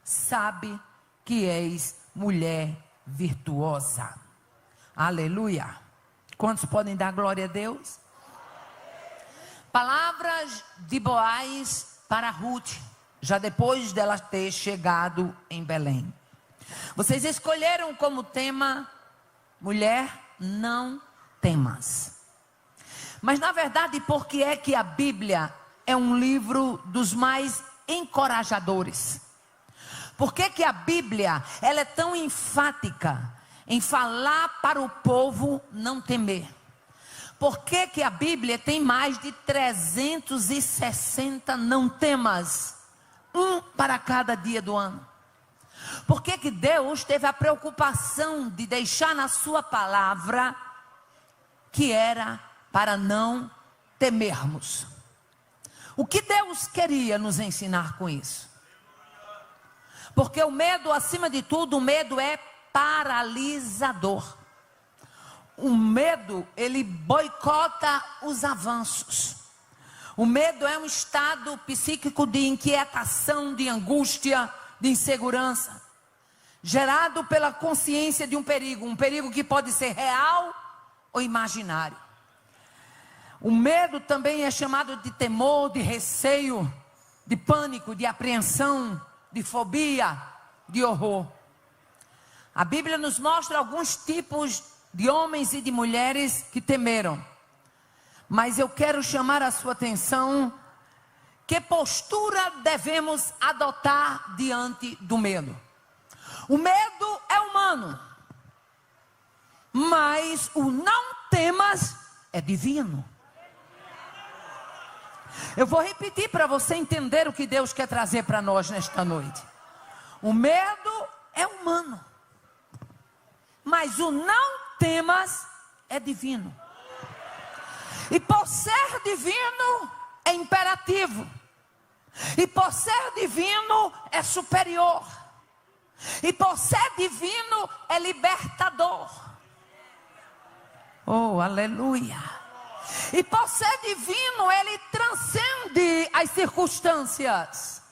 sabe que és mulher virtuosa. Aleluia. Quantos podem dar glória a Deus? Palavras de Boaz para Ruth, já depois dela ter chegado em Belém. Vocês escolheram como tema: mulher, não temas. Mas na verdade, por que é que a Bíblia é um livro dos mais encorajadores? Por que que a Bíblia ela é tão enfática em falar para o povo não temer? Por que que a Bíblia tem mais de 360 não temas? Um para cada dia do ano. Por que que Deus teve a preocupação de deixar na sua palavra que era para não temermos? O que Deus queria nos ensinar com isso? Porque o medo, acima de tudo, o medo é paralisador. O medo, ele boicota os avanços. O medo é um estado psíquico de inquietação, de angústia, de insegurança, gerado pela consciência de um perigo que pode ser real ou imaginário. O medo também é chamado de temor, de receio, de pânico, de apreensão, de fobia, de horror. A Bíblia nos mostra alguns tipos de homens e de mulheres que temeram. Mas eu quero chamar a sua atenção, que postura devemos adotar diante do medo. O medo é humano, mas o não temas é divino. Eu vou repetir para você entender o que Deus quer trazer para nós nesta noite. O medo é humano, mas o não temas é divino. E por ser divino é imperativo. E por ser divino é superior. E por ser divino é libertador. Oh, aleluia. E por ser divino ele transcende as circunstâncias.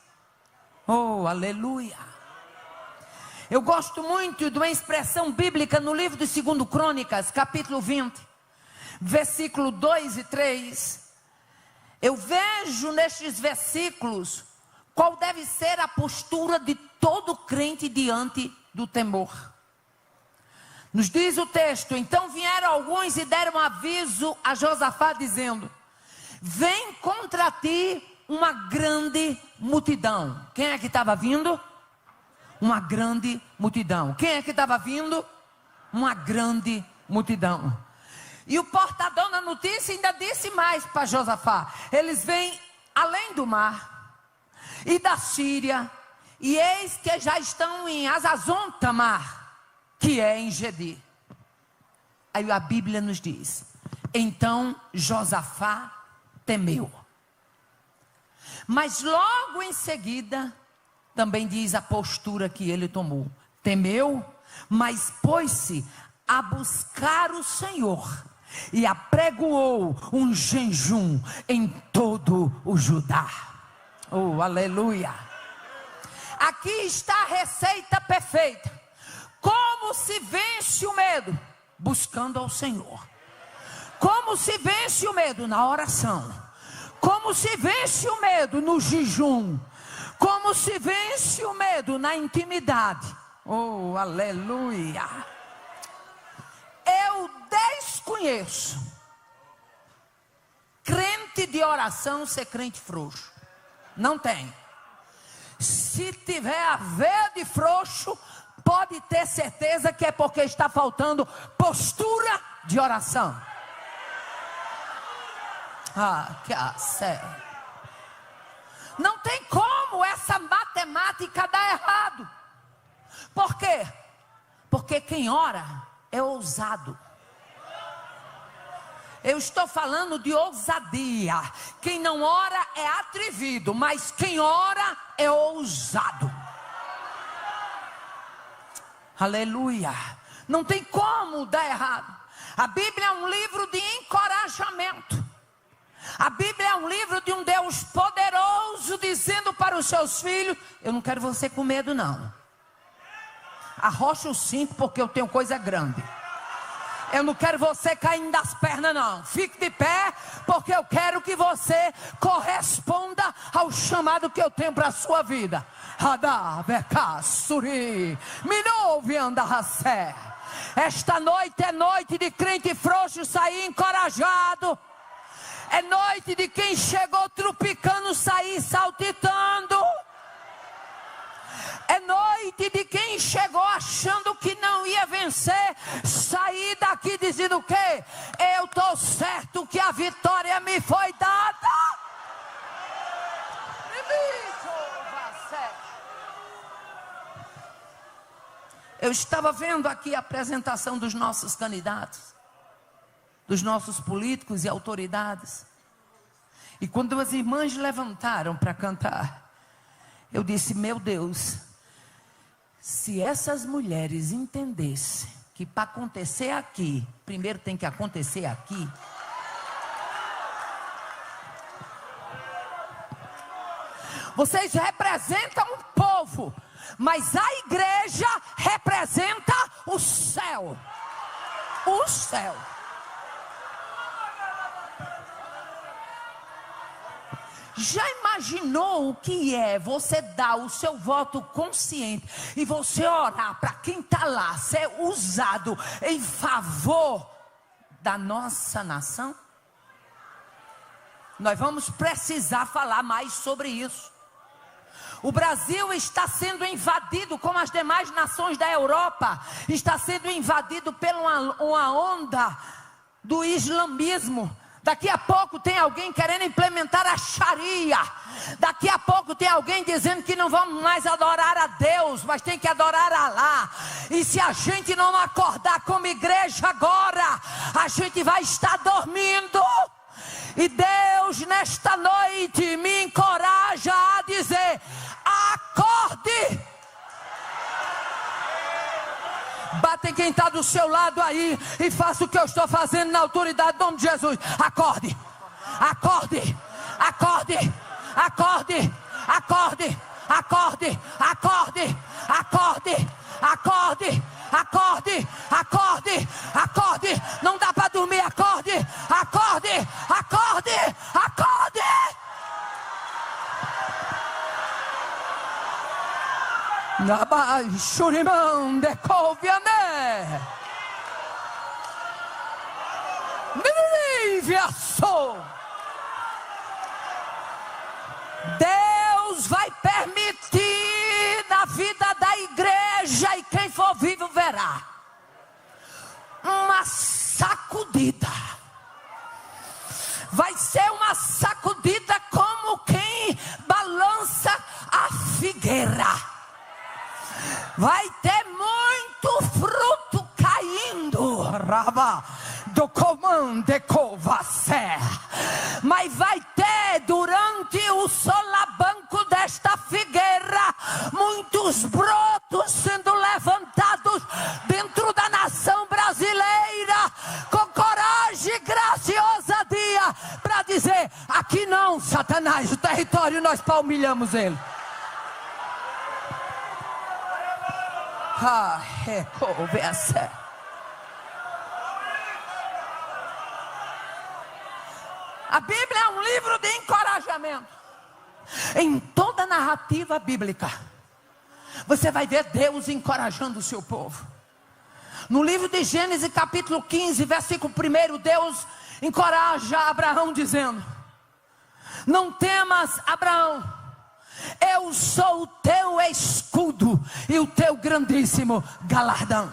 Oh, aleluia. Eu gosto muito de uma expressão bíblica no livro de 2 Crônicas, capítulo 20, versículo 2 e 3. Eu vejo nestes versículos qual deve ser a postura de todo crente diante do temor. Nos diz o texto: então vieram alguns e deram aviso a Josafá dizendo: vem contra ti uma grande multidão. Quem é que estava vindo? Uma grande multidão. Quem é que estava vindo? Uma grande multidão. E o portador da notícia ainda disse mais para Josafá: eles vêm além do mar e da Síria, e eis que já estão em Hazazon Tamar, que é em Gedi. Aí a Bíblia nos diz: então Josafá temeu. Mas logo em seguida também diz a postura que ele tomou. Temeu, mas pôs-se a buscar o Senhor e apregoou um jejum em todo o Judá. Oh, aleluia. Aqui está a receita perfeita. Como se vence o medo? Buscando ao Senhor. Como se vence o medo? Na oração. Como se vence o medo? No jejum. Como se vence o medo? Na intimidade. Oh, aleluia. Eu desconheço crente de oração ser crente frouxo. Não tem. Se tiver a ver de frouxo, pode ter certeza que é porque está faltando postura de oração. Ah, que sério. Não tem como essa matemática dar errado. Por quê? Porque quem ora é ousado. Eu estou falando de ousadia. Quem não ora é atrevido, mas quem ora é ousado. Aleluia. Não tem como dar errado. A Bíblia é um livro de encorajamento. A Bíblia é um livro de um Deus poderoso dizendo para os seus filhos: eu não quero você com medo não. Arrocha o cinto porque eu tenho coisa grande. Eu não quero você caindo das pernas não. Fique de pé porque eu quero que você corresponda ao chamado que eu tenho para a sua vida. Esta noite é noite de crente frouxo sair encorajado. É noite de quem chegou tropicando sair saltitando. É noite de quem chegou achando que não ia vencer, sair daqui dizendo o quê? Eu estou certo que a vitória me foi dada. Eu estava vendo aqui a apresentação dos nossos candidatos, dos nossos políticos e autoridades. E quando as irmãs levantaram para cantar, eu disse: meu Deus, se essas mulheres entendessem que para acontecer aqui, primeiro tem que acontecer aqui. Vocês representam um povo, mas a igreja representa o céu. O céu. Já imaginou o que é você dar o seu voto consciente e você orar para quem está lá ser usado em favor da nossa nação? Nós vamos precisar falar mais sobre isso. O Brasil está sendo invadido, como as demais nações da Europa, está sendo invadido por uma onda do islamismo. Daqui a pouco tem alguém querendo implementar a Sharia. Daqui a pouco tem alguém dizendo que não vamos mais adorar a Deus, mas tem que adorar a Alá. E se a gente não acordar como igreja agora, a gente vai estar dormindo. E Deus nesta noite me encoraja a dizer: acorde! Bate em quem está do seu lado aí e faça o que eu estou fazendo na autoridade do nome de Jesus. Acorde, acorde, acorde, acorde, acorde, acorde, acorde, acorde, acorde, acorde, acorde, acorde. Não dá para dormir, acorde, acorde, acorde, acorde. Nabai Shurimão de Coviané. Deus vai permitir na vida da igreja, e quem for vivo verá, uma sacudida. Vai ser uma sacudida como quem balança a figueira. Vai ter muito fruto caindo, Raba do comando Covacé. Mas vai ter durante o solabanco desta figueira muitos brotos sendo levantados dentro da nação brasileira, com coragem, graça e ousadia, para dizer: aqui não, Satanás, o território nós palmilhamos ele. A Bíblia é um livro de encorajamento. Em toda a narrativa bíblica, você vai ver Deus encorajando o seu povo. No livro de Gênesis capítulo 15, versículo 1, Deus encoraja Abraão dizendo: não temas, Abraão, eu sou o teu escudo e o teu grandíssimo galardão.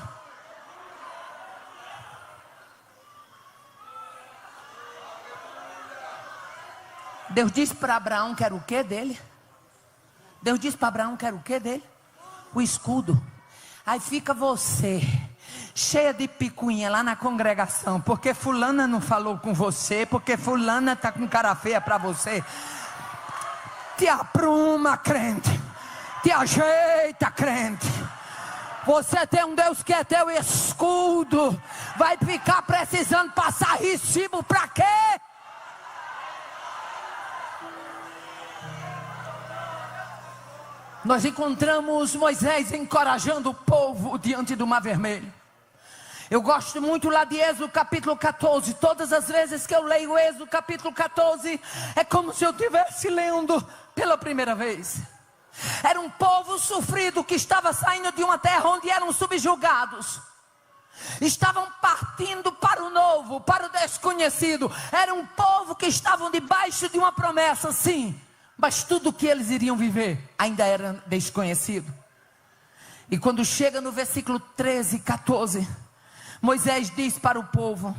Deus disse para Abraão que era o que dele? Deus disse para Abraão que era o que dele? O escudo. Aí fica você, cheia de picuinha lá na congregação, porque fulana não falou com você, porque fulana está com cara feia para você. Te apruma, crente. Te ajeita, crente. Você tem um Deus que é teu escudo. Vai ficar precisando passar recibo para quê? Nós encontramos Moisés encorajando o povo diante do Mar Vermelho. Eu gosto muito lá de Êxodo capítulo 14. Todas as vezes que eu leio Êxodo capítulo 14, é como se eu estivesse lendo pela primeira vez. Era um povo sofrido que estava saindo de uma terra onde eram subjugados. Estavam partindo para o novo, para o desconhecido. Era um povo que estavam debaixo de uma promessa, sim, mas tudo o que eles iriam viver ainda era desconhecido. E quando chega no versículo 13 e 14, Moisés diz para o povo,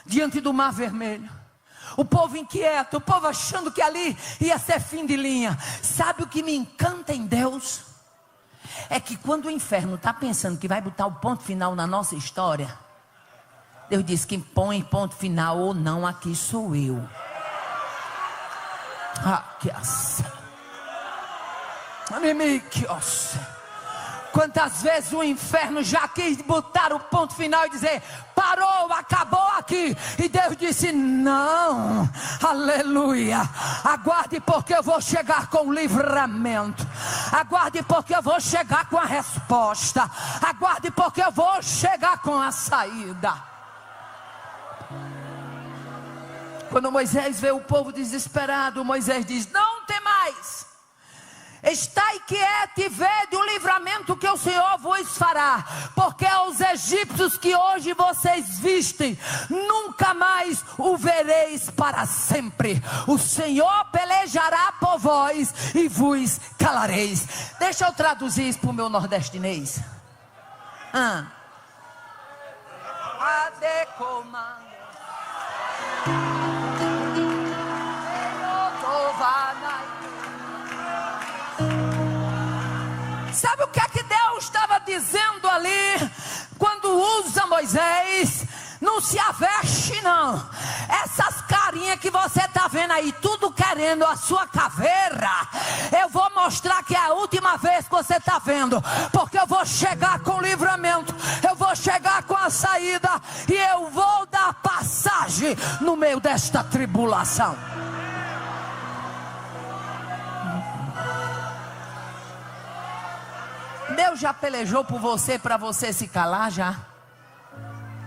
diante do Mar Vermelho, o povo inquieto, o povo achando que ali ia ser fim de linha. Sabe o que me encanta em Deus? É que quando o inferno está pensando que vai botar o ponto final na nossa história, Deus diz: quem põe ponto final ou não aqui sou eu. Quantas vezes o inferno já quis botar o ponto final e dizer: parou, acabou aqui. E Deus disse: não, aleluia, aguarde, porque eu vou chegar com o livramento. Aguarde, porque eu vou chegar com a resposta. Aguarde, porque eu vou chegar com a saída. Quando Moisés vê o povo desesperado, Moisés diz: não temais. Estai quieto e vede o livramento que o Senhor vos fará, porque aos egípcios que hoje vocês vistem, nunca mais o vereis para sempre. O Senhor pelejará por vós e vos calareis. Deixa eu traduzir isso para o meu nordestinês. Sabe o que é que Deus estava dizendo ali quando usa Moisés? Não se aveste não. Essas carinhas que você está vendo aí, tudo querendo a sua caveira, eu vou mostrar que é a última vez que você está vendo, porque eu vou chegar com o livramento, eu vou chegar com a saída, e eu vou dar passagem no meio desta tribulação. Deus já pelejou por você, para você se calar já?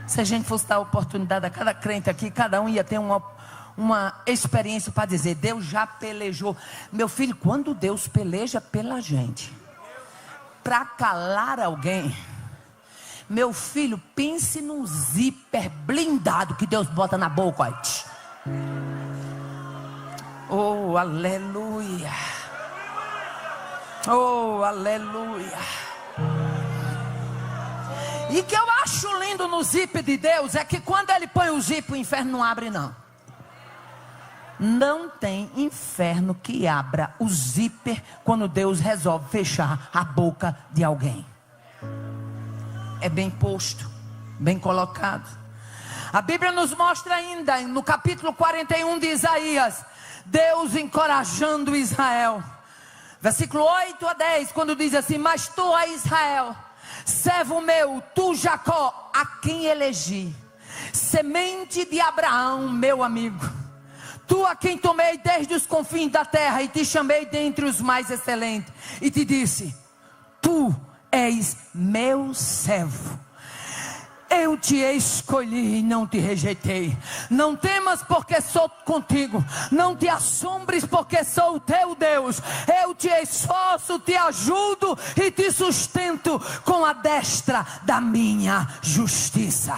Se a gente fosse dar oportunidade a cada crente aqui, cada um ia ter uma experiência para dizer: Deus já pelejou. Meu filho, quando Deus peleja pela gente, para calar alguém, meu filho, pense num zíper blindado que Deus bota na boca. Oh, aleluia. Oh, aleluia. E o que eu acho lindo no zíper de Deus é que quando Ele põe o zíper, o inferno não abre não. Não tem inferno que abra o zíper quando Deus resolve fechar a boca de alguém. É bem posto, bem colocado. A Bíblia nos mostra ainda no capítulo 41 de Isaías, Deus encorajando Israel. Versículo 8 a 10, quando diz assim: mas tu, ó Israel, servo meu, tu Jacó, a quem elegi, semente de Abraão, meu amigo, tu a quem tomei desde os confins da terra, e te chamei dentre os mais excelentes, e te disse: tu és meu servo, eu te escolhi e não te rejeitei. Não temas, porque sou contigo. Não te assombres, porque sou o teu Deus. Eu te esforço, te ajudo e te sustento com a destra da minha justiça.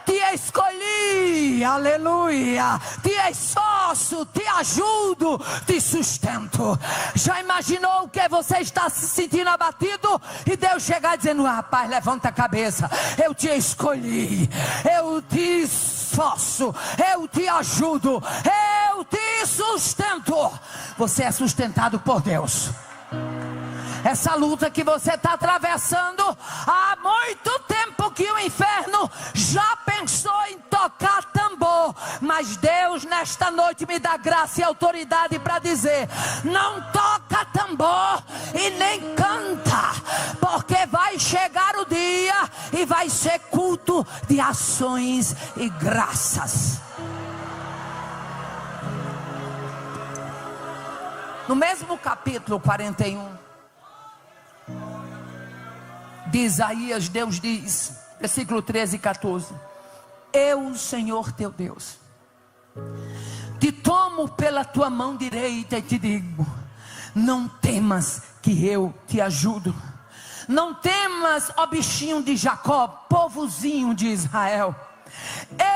Te escolhi, aleluia. Te esforço, te ajudo, te sustento. Já imaginou que você está se sentindo abatido e Deus chegar dizendo: rapaz, levanta a cabeça, eu te escolhi, eu te esforço, eu te ajudo, eu te sustento. Você é sustentado por Deus. Essa luta que você está atravessando, há muito tempo que o inferno já pensou em tocar tambor, mas Deus nesta noite me dá graça e autoridade para dizer: não toca tambor e nem canta, porque vai chegar o dia e vai ser culto de ações e graças. No mesmo capítulo 41 de Isaías, Deus diz, versículo 13 e 14: eu, Senhor teu Deus, te tomo pela tua mão direita e te digo: não temas, que eu te ajudo. Não temas, ó bichinho de Jacó, povozinho de Israel,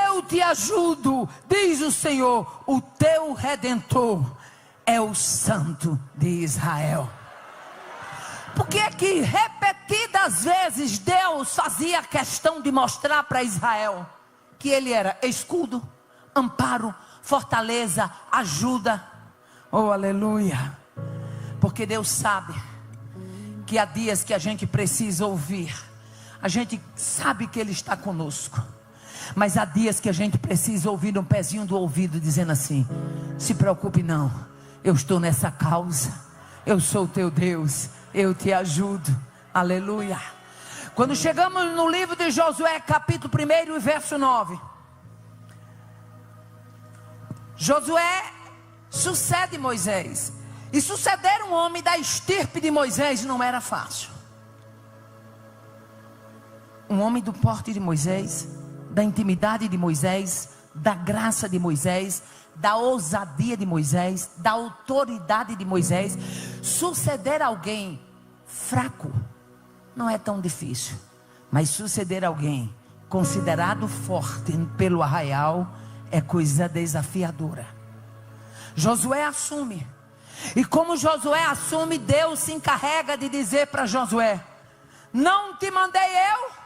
eu te ajudo, diz o Senhor, o teu Redentor é o Santo de Israel. Porque é que repetidas vezes Deus fazia questão de mostrar para Israel que Ele era escudo, amparo, fortaleza, ajuda. Oh, aleluia. Porque Deus sabe que há dias que a gente precisa ouvir. A gente sabe que Ele está conosco, mas há dias que a gente precisa ouvir no pezinho do ouvido, dizendo assim: se preocupe não, eu estou nessa causa, eu sou o teu Deus, eu te ajudo. Aleluia. Quando chegamos no livro de Josué, capítulo 1 e verso 9, Josué sucede Moisés, e suceder um homem da estirpe de Moisés não era fácil. Um homem do porte de Moisés, da intimidade de Moisés, da graça de Moisés, da ousadia de Moisés, da autoridade de Moisés. Suceder alguém fraco não é tão difícil, mas suceder alguém considerado forte pelo arraial é coisa desafiadora. Josué assume, e como Josué assume, Deus se encarrega de dizer para Josué: não te mandei eu?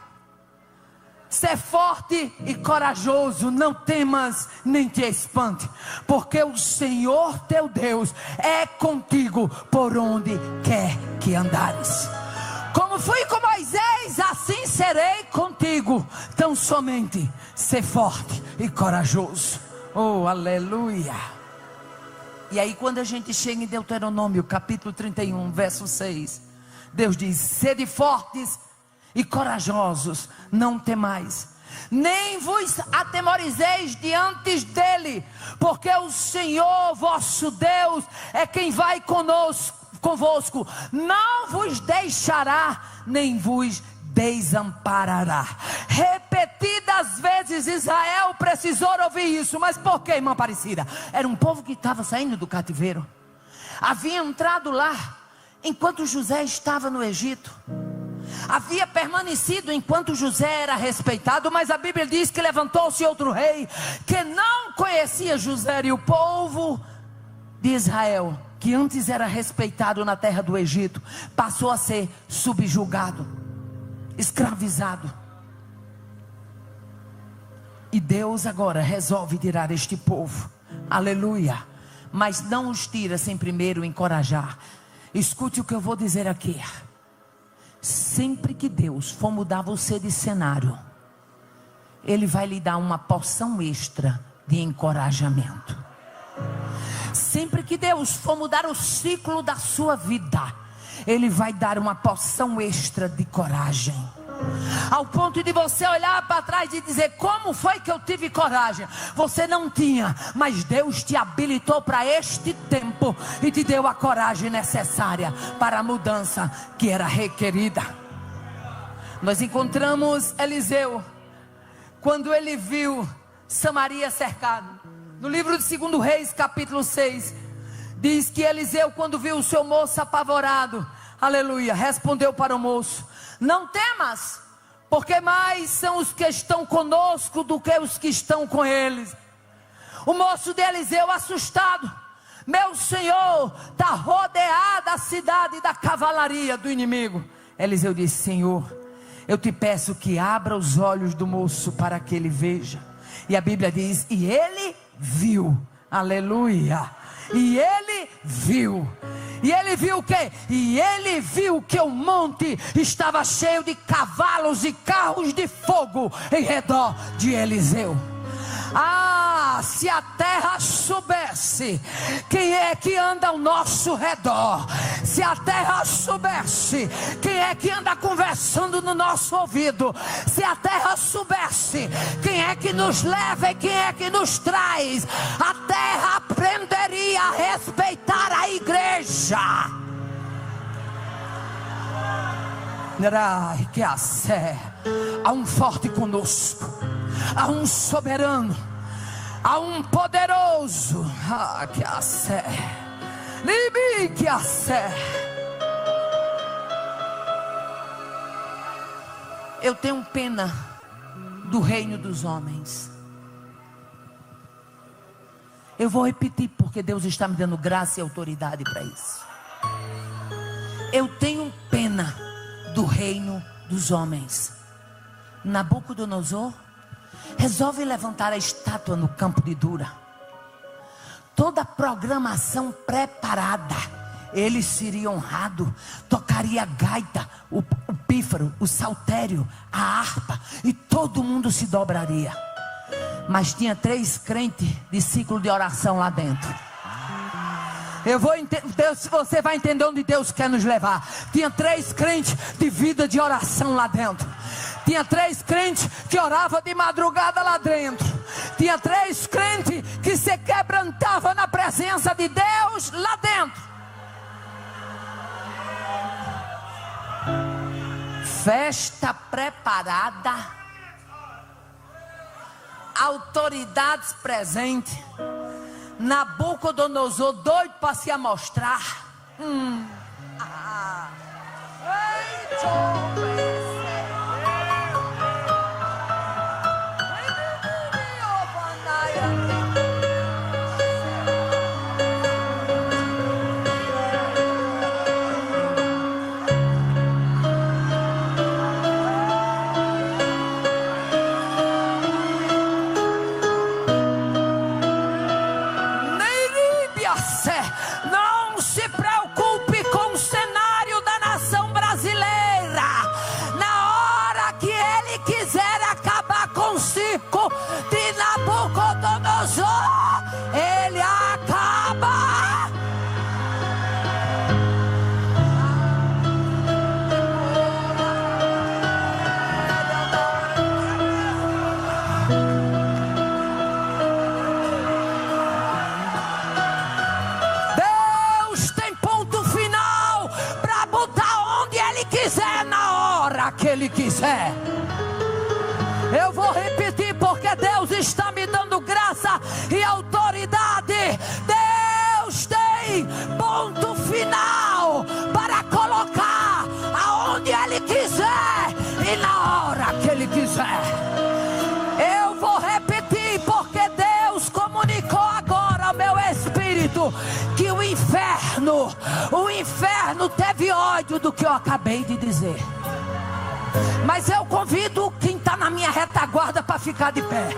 Ser forte e corajoso, não temas nem te espante, porque o Senhor teu Deus é contigo por onde quer que andares. Como fui com Moisés, assim serei contigo. Tão somente ser forte e corajoso. Oh, aleluia. E aí quando a gente chega em Deuteronômio capítulo 31, verso 6, Deus diz: sede fortes e corajosos, não temais, nem vos atemorizeis diante dele, porque o Senhor vosso Deus é quem vai convosco, não vos deixará, nem vos desamparará. Repetidas vezes Israel precisou ouvir isso. Mas por que, irmã Aparecida? Era um povo que estava saindo do cativeiro, havia entrado lá enquanto José estava no Egito, havia permanecido enquanto José era respeitado, mas a Bíblia diz que levantou-se outro rei que não conhecia José, e o povo de Israel, que antes era respeitado na terra do Egito, passou a ser subjugado, escravizado. E Deus agora resolve tirar este povo, aleluia, mas não os tira sem primeiro encorajar. Escute o que eu vou dizer aqui. Sempre que Deus for mudar você de cenário, Ele vai lhe dar uma porção extra de encorajamento. Sempre que Deus for mudar o ciclo da sua vida, Ele vai dar uma porção extra de coragem, ao ponto de você olhar para trás e dizer: como foi que eu tive coragem? Você não tinha, mas Deus te habilitou para este tempo e te deu a coragem necessária para a mudança que era requerida. Nós encontramos Eliseu quando ele viu Samaria cercada. No livro de 2 Reis capítulo 6, diz que Eliseu, quando viu o seu moço apavorado, aleluia, respondeu para o moço: não temas, porque mais são os que estão conosco do que os que estão com eles. O moço de Eliseu, assustado: meu senhor, está rodeada a cidade da cavalaria do inimigo. Eliseu disse: Senhor, eu te peço que abra os olhos do moço para que ele veja. E a Bíblia diz: e ele viu, aleluia, e ele viu. E ele viu o quê? E ele viu que o monte estava cheio de cavalos e carros de fogo em redor de Eliseu. Ah, se a terra soubesse quem é que anda ao nosso redor, se a terra soubesse quem é que anda conversando no nosso ouvido, se a terra soubesse quem é que nos leva e quem é que nos traz, a terra aprenderia a respeitar a igreja. Que a sé, há um forte conosco, há um soberano, há um poderoso. Que a sé, que a sé. Eu tenho pena do reino dos homens. Eu vou repetir porque Deus está me dando graça e autoridade para isso. Eu tenho pena do reino dos homens. Nabucodonosor resolve levantar a estátua no campo de Dura. Toda a programação preparada. Ele seria honrado, tocaria a gaita, o pífaro, o saltério, a harpa, e todo mundo se dobraria. Mas tinha 3 crentes de ciclo de oração lá dentro. Você vai entender onde Deus quer nos levar. Tinha 3 crentes de vida de oração lá dentro. Tinha 3 crentes que oravam de madrugada lá dentro. Tinha 3 crentes que se quebrantavam na presença de Deus lá dentro. Festa preparada, autoridades presentes. Nabucodonosor doido para se amostrar. Não se preocupe com o cenário da nação brasileira. Na hora que ele quiser acabar com o circo de Nabucodonosor, ele acaba. Que ele quiser. Eu vou repetir porque Deus está me dando graça e autoridade. Deus tem ponto final para colocar aonde ele quiser e na hora que ele quiser. Eu vou repetir porque Deus comunicou agora ao meu espírito que o inferno teve ódio do que eu acabei de dizer. Mas eu convido quem está na minha retaguarda para ficar de pé.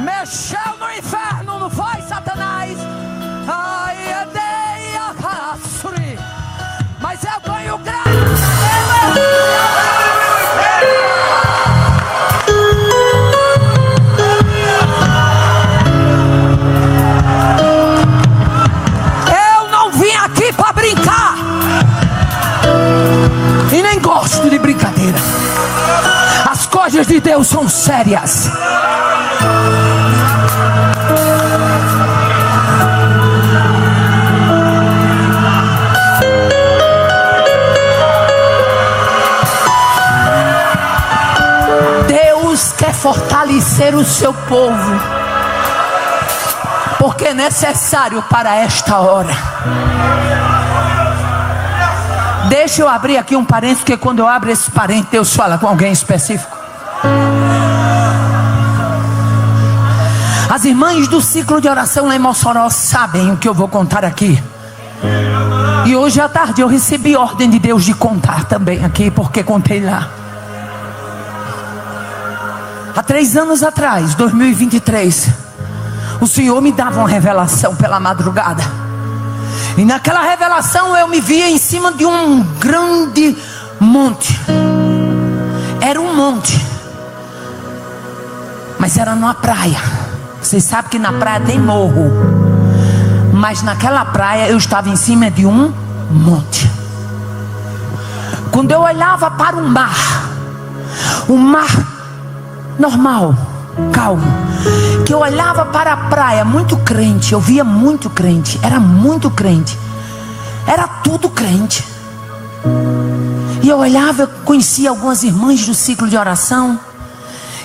Mexeu no inferno, não foi, Satanás? Mas eu ganho graça. Para brincar e nem gosto de brincadeira. As coisas de Deus são sérias. Deus quer fortalecer o seu povo, porque é necessário para esta hora. Deixa eu abrir aqui um parênteses, porque quando eu abro esse parênteses, Deus fala com alguém específico. As irmãs do ciclo de oração lá em Mossoró sabem o que eu vou contar aqui. E hoje à tarde eu recebi ordem de Deus de contar também aqui, porque contei lá. Há 3 anos atrás, 2023, o Senhor me dava uma revelação pela madrugada. E naquela revelação eu me via em cima de um grande monte. Era um monte, mas era numa praia. Vocês sabem que na praia tem morro, mas naquela praia eu estava em cima de um monte. Quando eu olhava para o mar normal, calmo, que eu olhava para a praia, muito crente, eu via muito crente, era muito crente, era tudo crente. E eu olhava, eu conhecia algumas irmãs do ciclo de oração,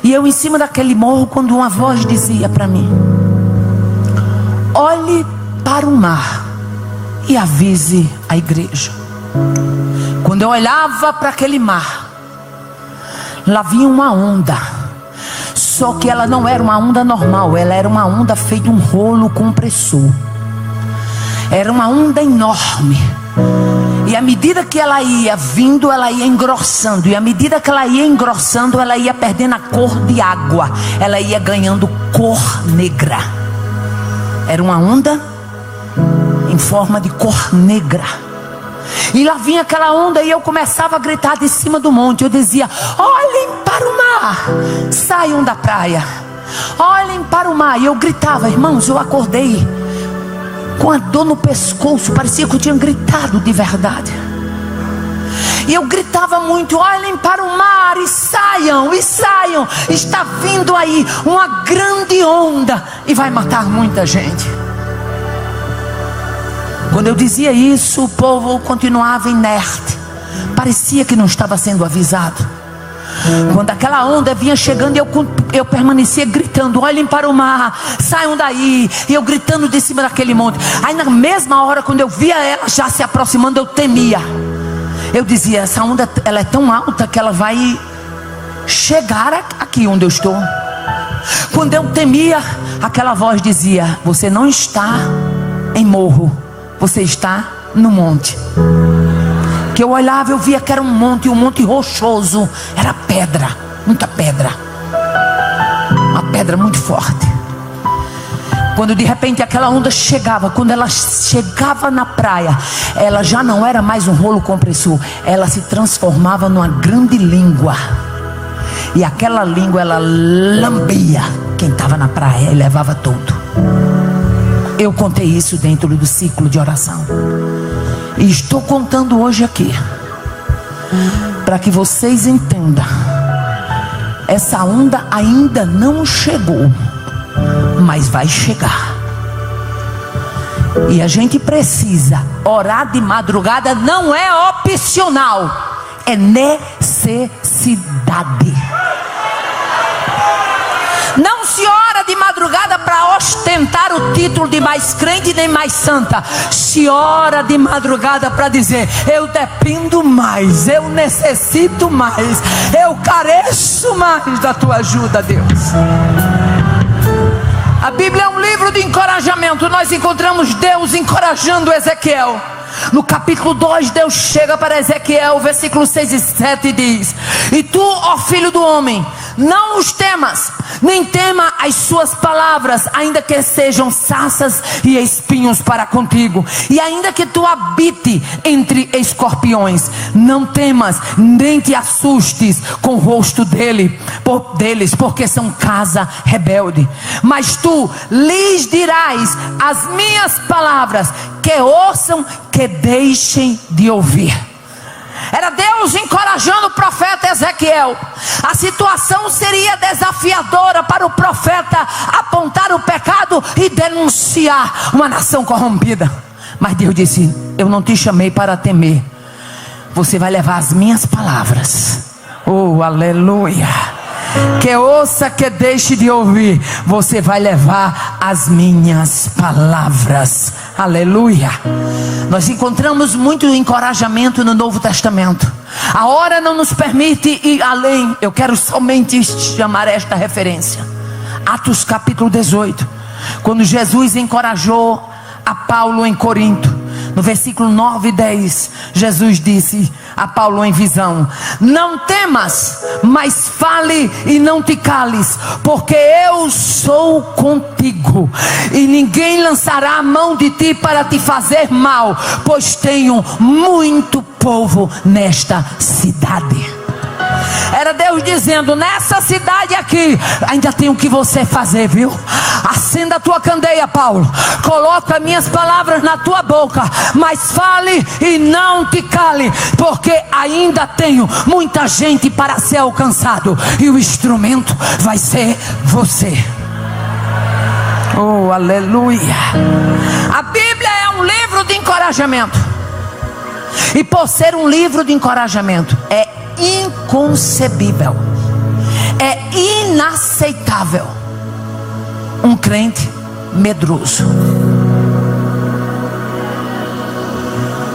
e eu em cima daquele morro, quando uma voz dizia para mim: olhe para o mar e avise a igreja. Quando eu olhava para aquele mar, lá vinha uma onda. Só que ela não era uma onda normal, ela era uma onda feita de um rolo compressor. Era uma onda enorme. E à medida que ela ia vindo, ela ia engrossando. E à medida que ela ia engrossando, ela ia perdendo a cor de água. Ela ia ganhando cor negra. Era uma onda em forma de cor negra. E lá vinha aquela onda e eu começava a gritar de cima do monte. Eu dizia: olhem para o mar, saiam da praia, olhem para o mar. E eu gritava, irmãos, eu acordei com a dor no pescoço, parecia que eu tinha gritado de verdade. E eu gritava muito: olhem para o mar e saiam, está vindo aí uma grande onda e vai matar muita gente. Quando eu dizia isso, o povo continuava inerte, parecia que não estava sendo avisado. Quando aquela onda vinha chegando, eu permanecia gritando: olhem para o mar, saiam daí. E eu gritando de cima daquele monte. Aí na mesma hora, quando eu via ela já se aproximando, eu temia. Eu dizia: essa onda, ela é tão alta que ela vai chegar aqui onde eu estou. Quando eu temia, aquela voz dizia: você não está em morro, você está no monte. Que eu olhava, eu via que era um monte rochoso. Era pedra, muita pedra. Uma pedra muito forte. Quando de repente aquela onda chegava, quando ela chegava na praia, ela já não era mais um rolo compressor. Ela se transformava numa grande língua. E aquela língua, ela lambia quem estava na praia e levava tudo. Eu contei isso dentro do ciclo de oração. E estou contando hoje aqui, para que vocês entendam. Essa onda ainda não chegou, mas vai chegar. E a gente precisa orar de madrugada. Não é opcional, é necessidade. Não se ora de madrugada para ostentar o título de mais crente nem mais santa. Se ora de madrugada para dizer: eu dependo mais, eu necessito mais, eu careço mais da tua ajuda, Deus. A Bíblia é um livro de encorajamento. Nós encontramos Deus encorajando Ezequiel. No capítulo 2, Deus chega para Ezequiel, versículos 6 e 7 e diz: e tu, ó filho do homem, não os temas, nem tema as suas palavras, ainda que sejam sarças e espinhos para contigo, e ainda que tu habite entre escorpiões, não temas, nem te assustes com o rosto deles, porque são casa rebelde. Mas tu lhes dirás as minhas palavras, que ouçam, que deixem de ouvir. Era Deus encorajando o profeta Ezequiel. A situação seria desafiadora para o profeta apontar o pecado e denunciar uma nação corrompida. Mas Deus disse: eu não te chamei para temer, você vai levar as minhas palavras. Oh, aleluia. Que ouça, que deixe de ouvir, você vai levar as minhas palavras. Aleluia. Nós encontramos muito encorajamento no Novo Testamento. A hora não nos permite ir além. Eu quero somente chamar esta referência. Atos capítulo 18, quando Jesus encorajou a Paulo em Corinto, no versículo 9 e 10, Jesus disse a Paulo em visão: não temas, mas fale e não te cales, porque eu sou contigo, e ninguém lançará a mão de ti para te fazer mal, pois tenho muito povo nesta cidade. Era Deus dizendo: nessa cidade aqui ainda tem o que você fazer, viu? Acenda a tua candeia, Paulo. Coloca minhas palavras na tua boca, mas fale e não te cale, porque ainda tenho muita gente para ser alcançado, e o instrumento vai ser você. Oh, aleluia. A Bíblia é um livro de encorajamento. E por ser um livro de encorajamento, é inconcebível, é inaceitável um crente medroso.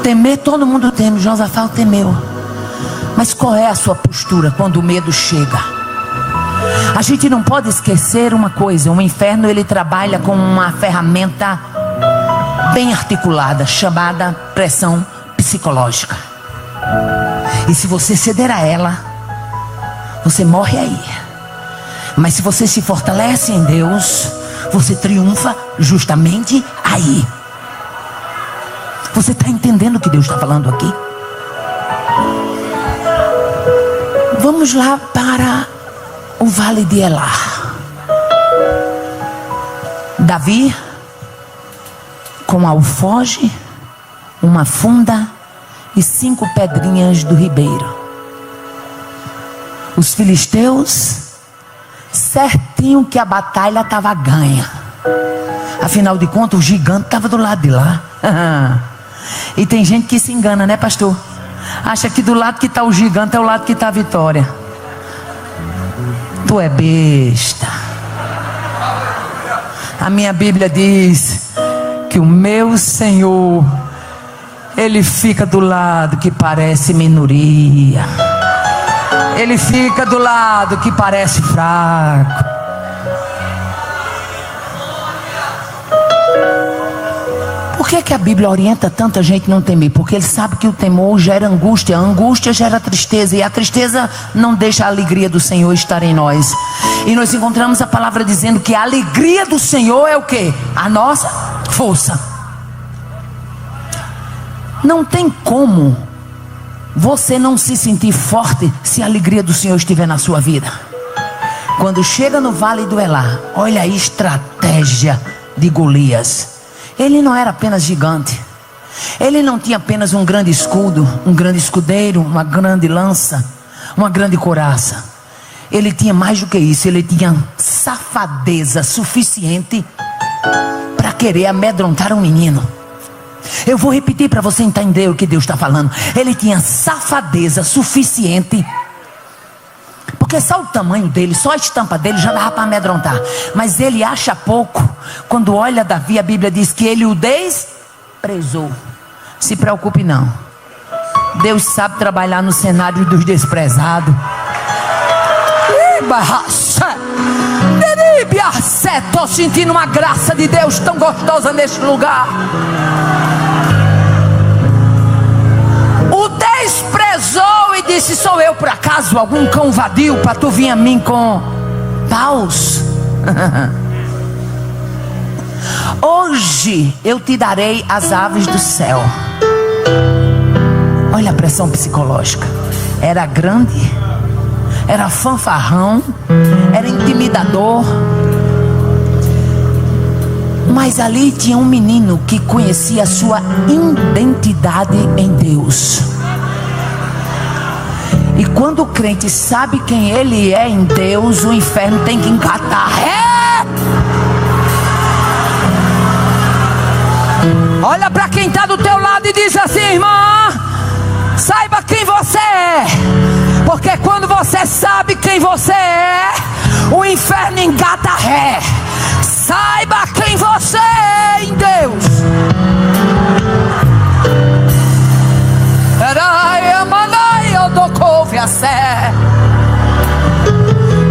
Temer, todo mundo teme. Josafá temeu. Mas qual é a sua postura quando o medo chega? A gente não pode esquecer uma coisa: o inferno, ele trabalha com uma ferramenta bem articulada, chamada pressão psicológica. E se você ceder a ela, você morre aí. Mas se você se fortalece em Deus, você triunfa justamente aí. Você está entendendo o que Deus está falando aqui? Vamos lá para o vale de Elá. Davi, com alfoge, uma funda e 5 pedrinhas do ribeiro. Os filisteus, certinho que a batalha estava ganha. Afinal de contas, o gigante estava do lado de lá. E tem gente que se engana, né, pastor? acha que do lado que está o gigante é o lado que está a vitória. Tu é besta. A minha Bíblia diz que o meu Senhor, Ele fica do lado que parece minoria. Ele fica do lado que parece fraco. Por que a Bíblia orienta tanta gente a não temer? Porque Ele sabe que o temor gera angústia, a angústia gera tristeza, e a tristeza não deixa a alegria do Senhor estar em nós. E nós encontramos a palavra dizendo que a alegria do Senhor é o quê? A nossa força. Não tem como você não se sentir forte se a alegria do Senhor estiver na sua vida. Quando chega no vale do Elá, olha a estratégia de Golias. Ele não era apenas gigante. Ele não tinha apenas um grande escudo, um grande escudeiro, uma grande lança, uma grande couraça. Ele tinha mais do que isso. Ele tinha safadeza suficiente para querer amedrontar um menino. Eu vou repetir para você entender o que Deus está falando. Ele tinha safadeza suficiente, porque só o tamanho dele, só a estampa dele já dava para amedrontar. Mas ele acha pouco. Quando olha Davi, a Bíblia diz que ele o desprezou. Se preocupe não, Deus sabe trabalhar no cenário dos desprezados. Estou sentindo uma graça de Deus tão gostosa neste lugar. O desprezou e disse: sou eu por acaso algum cão vadio para tu vir a mim com paus? Hoje eu te darei as aves do céu. Olha a pressão psicológica. Era grande, era fanfarrão, era intimidador. Mas ali tinha um menino que conhecia a sua identidade em Deus. E quando o crente sabe quem ele é em Deus, o inferno tem que engatar. Olha para quem está do teu lado e diz assim: irmã, saiba quem você é. Porque quando você sabe quem você é, o inferno engata ré. Saiba quem você é em Deus.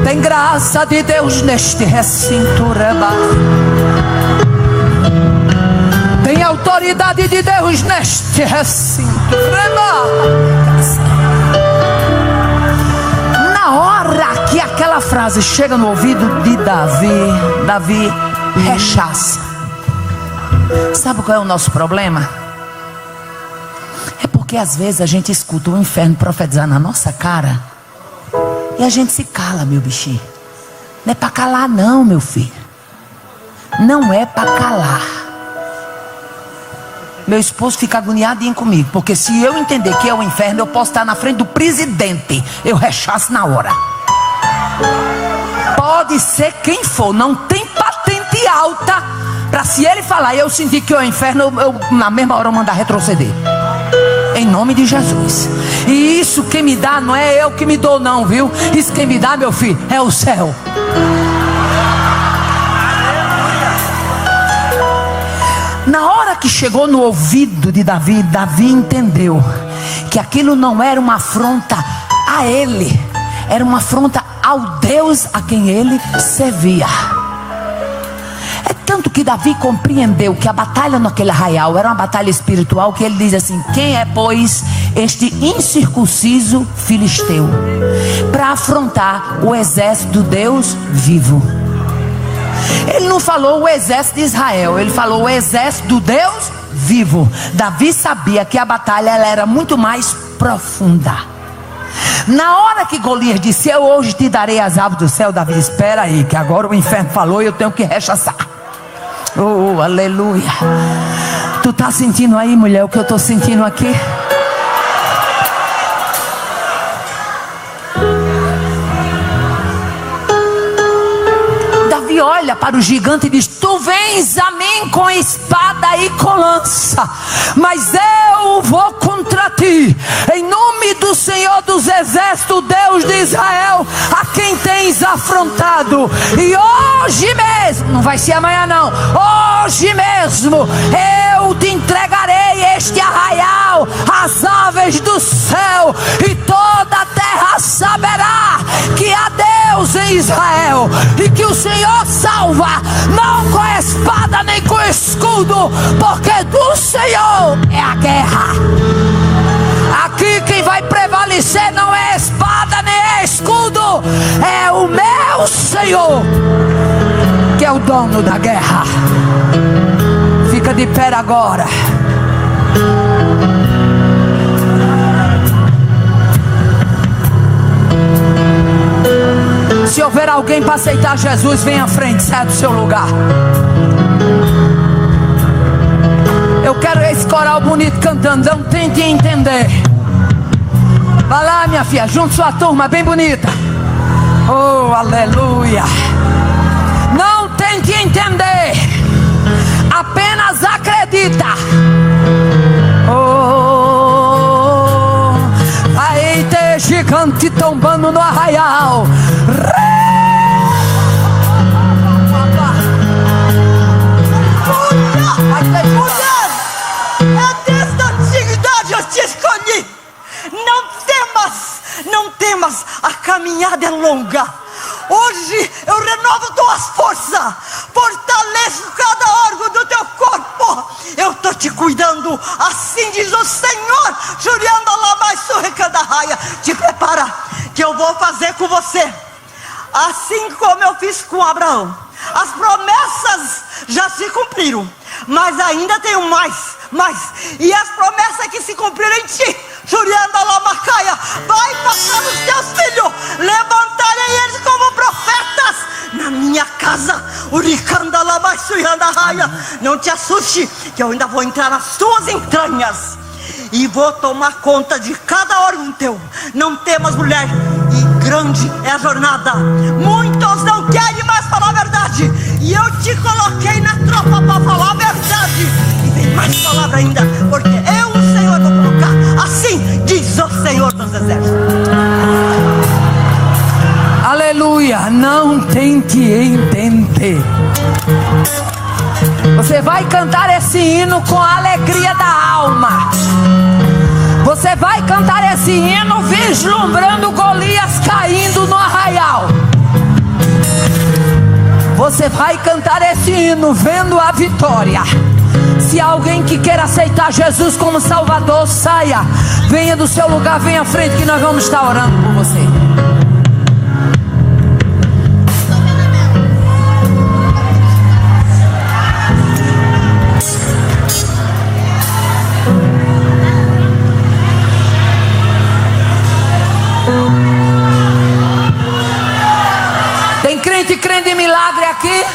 Tem graça de Deus neste recinto. Tem autoridade de Deus neste recinto. Na hora que aquela frase chega no ouvido de Davi, Davi rechaça. Sabe qual é o nosso problema? É porque às vezes a gente escuta o inferno profetizar na nossa cara e a gente se cala, meu bichinho. Não é para calar não, meu filho. Não é para calar. Meu esposo fica agoniadinho comigo, porque se eu entender que é o inferno, eu posso estar na frente do presidente, eu rechaço na hora. Pode ser quem for, não tem patente alta para, se ele falar e eu sentir que é o inferno, eu na mesma hora eu mandar retroceder. Em nome de Jesus. E isso quem me dá não é eu que me dou não, viu? Isso quem me dá, meu filho, é o céu. Na hora que chegou no ouvido de Davi, Davi entendeu que aquilo não era uma afronta a ele, era uma afronta ao Deus a quem ele servia. É tanto que Davi compreendeu que a batalha naquele arraial era uma batalha espiritual, que ele diz assim: quem é pois este incircunciso filisteu para afrontar o exército do Deus vivo? Ele não falou o exército de Israel, ele falou o exército do Deus vivo. Davi sabia que a batalha ela era muito mais profunda. Na hora que Golias disse: eu hoje te darei as aves do céu, Davi disse: espera aí, que agora o inferno falou e eu tenho que rechaçar. Oh, aleluia. Tu tá sentindo aí, mulher, o que eu tô sentindo aqui? Davi olha para o gigante e diz: tu vens a mim com espada e com lança, mas eu vou contra ti, em nome do Senhor dos Exércitos, Deus de Israel, a quem tens afrontado. E hoje mesmo, não vai ser amanhã não, hoje mesmo eu te entregarei este arraial, as aves do céu, e toda a terra saberá que há Deus em Israel, e que o Senhor salva, não com a espada nem com o escudo, porque do Senhor é a guerra. Aqui quem vai prevalecer não é espada nem é escudo, é o meu Senhor, que é o dono da guerra. Fica de pé agora. Se houver alguém para aceitar Jesus, vem à frente, sai do seu lugar. Eu quero esse coral bonito cantando, não tente entender. Vai lá, minha filha, junte sua turma bem bonita. Oh, aleluia. Não tente entender, apenas acredita. Oh, vai ter gigante tombando no arraial. Mulher, é desde a antiguidade eu te escolhi. Não temas, a caminhada é longa. Hoje eu renovo tuas forças, fortaleço cada órgão do teu corpo. Eu estou te cuidando, assim diz o Senhor. Jurianda lá mais surrecanda raia. Te prepara, que eu vou fazer com você, assim como eu fiz com Abraão. As promessas já se cumpriram, mas ainda tenho mais. E as promessas que se cumpriram em ti, Jurianda Lamacaia, vai passar nos teus filhos. Levantarei eles como profetas na minha casa. Uricanda Lamaçuianda Raia. Não te assuste, que eu ainda vou entrar nas tuas entranhas e vou tomar conta de cada órgão teu. Não temas, mulher, e grande é a jornada. Muitos não querem mais falar a verdade, e eu te coloquei na tropa para falar a verdade. E vem mais palavra ainda, porque eu, o Senhor, vou colocar. Assim diz o Senhor dos Exércitos. Aleluia. Não tente entender. Você vai cantar esse hino com a alegria da alma. Você vai cantar esse hino vislumbrando Golias caindo no arraial. Você vai cantar esse hino vendo a vitória. Se há alguém que queira aceitar Jesus como Salvador, saia, venha do seu lugar, venha à frente, que nós vamos estar orando por você. Tem crente crendo em milagre aqui?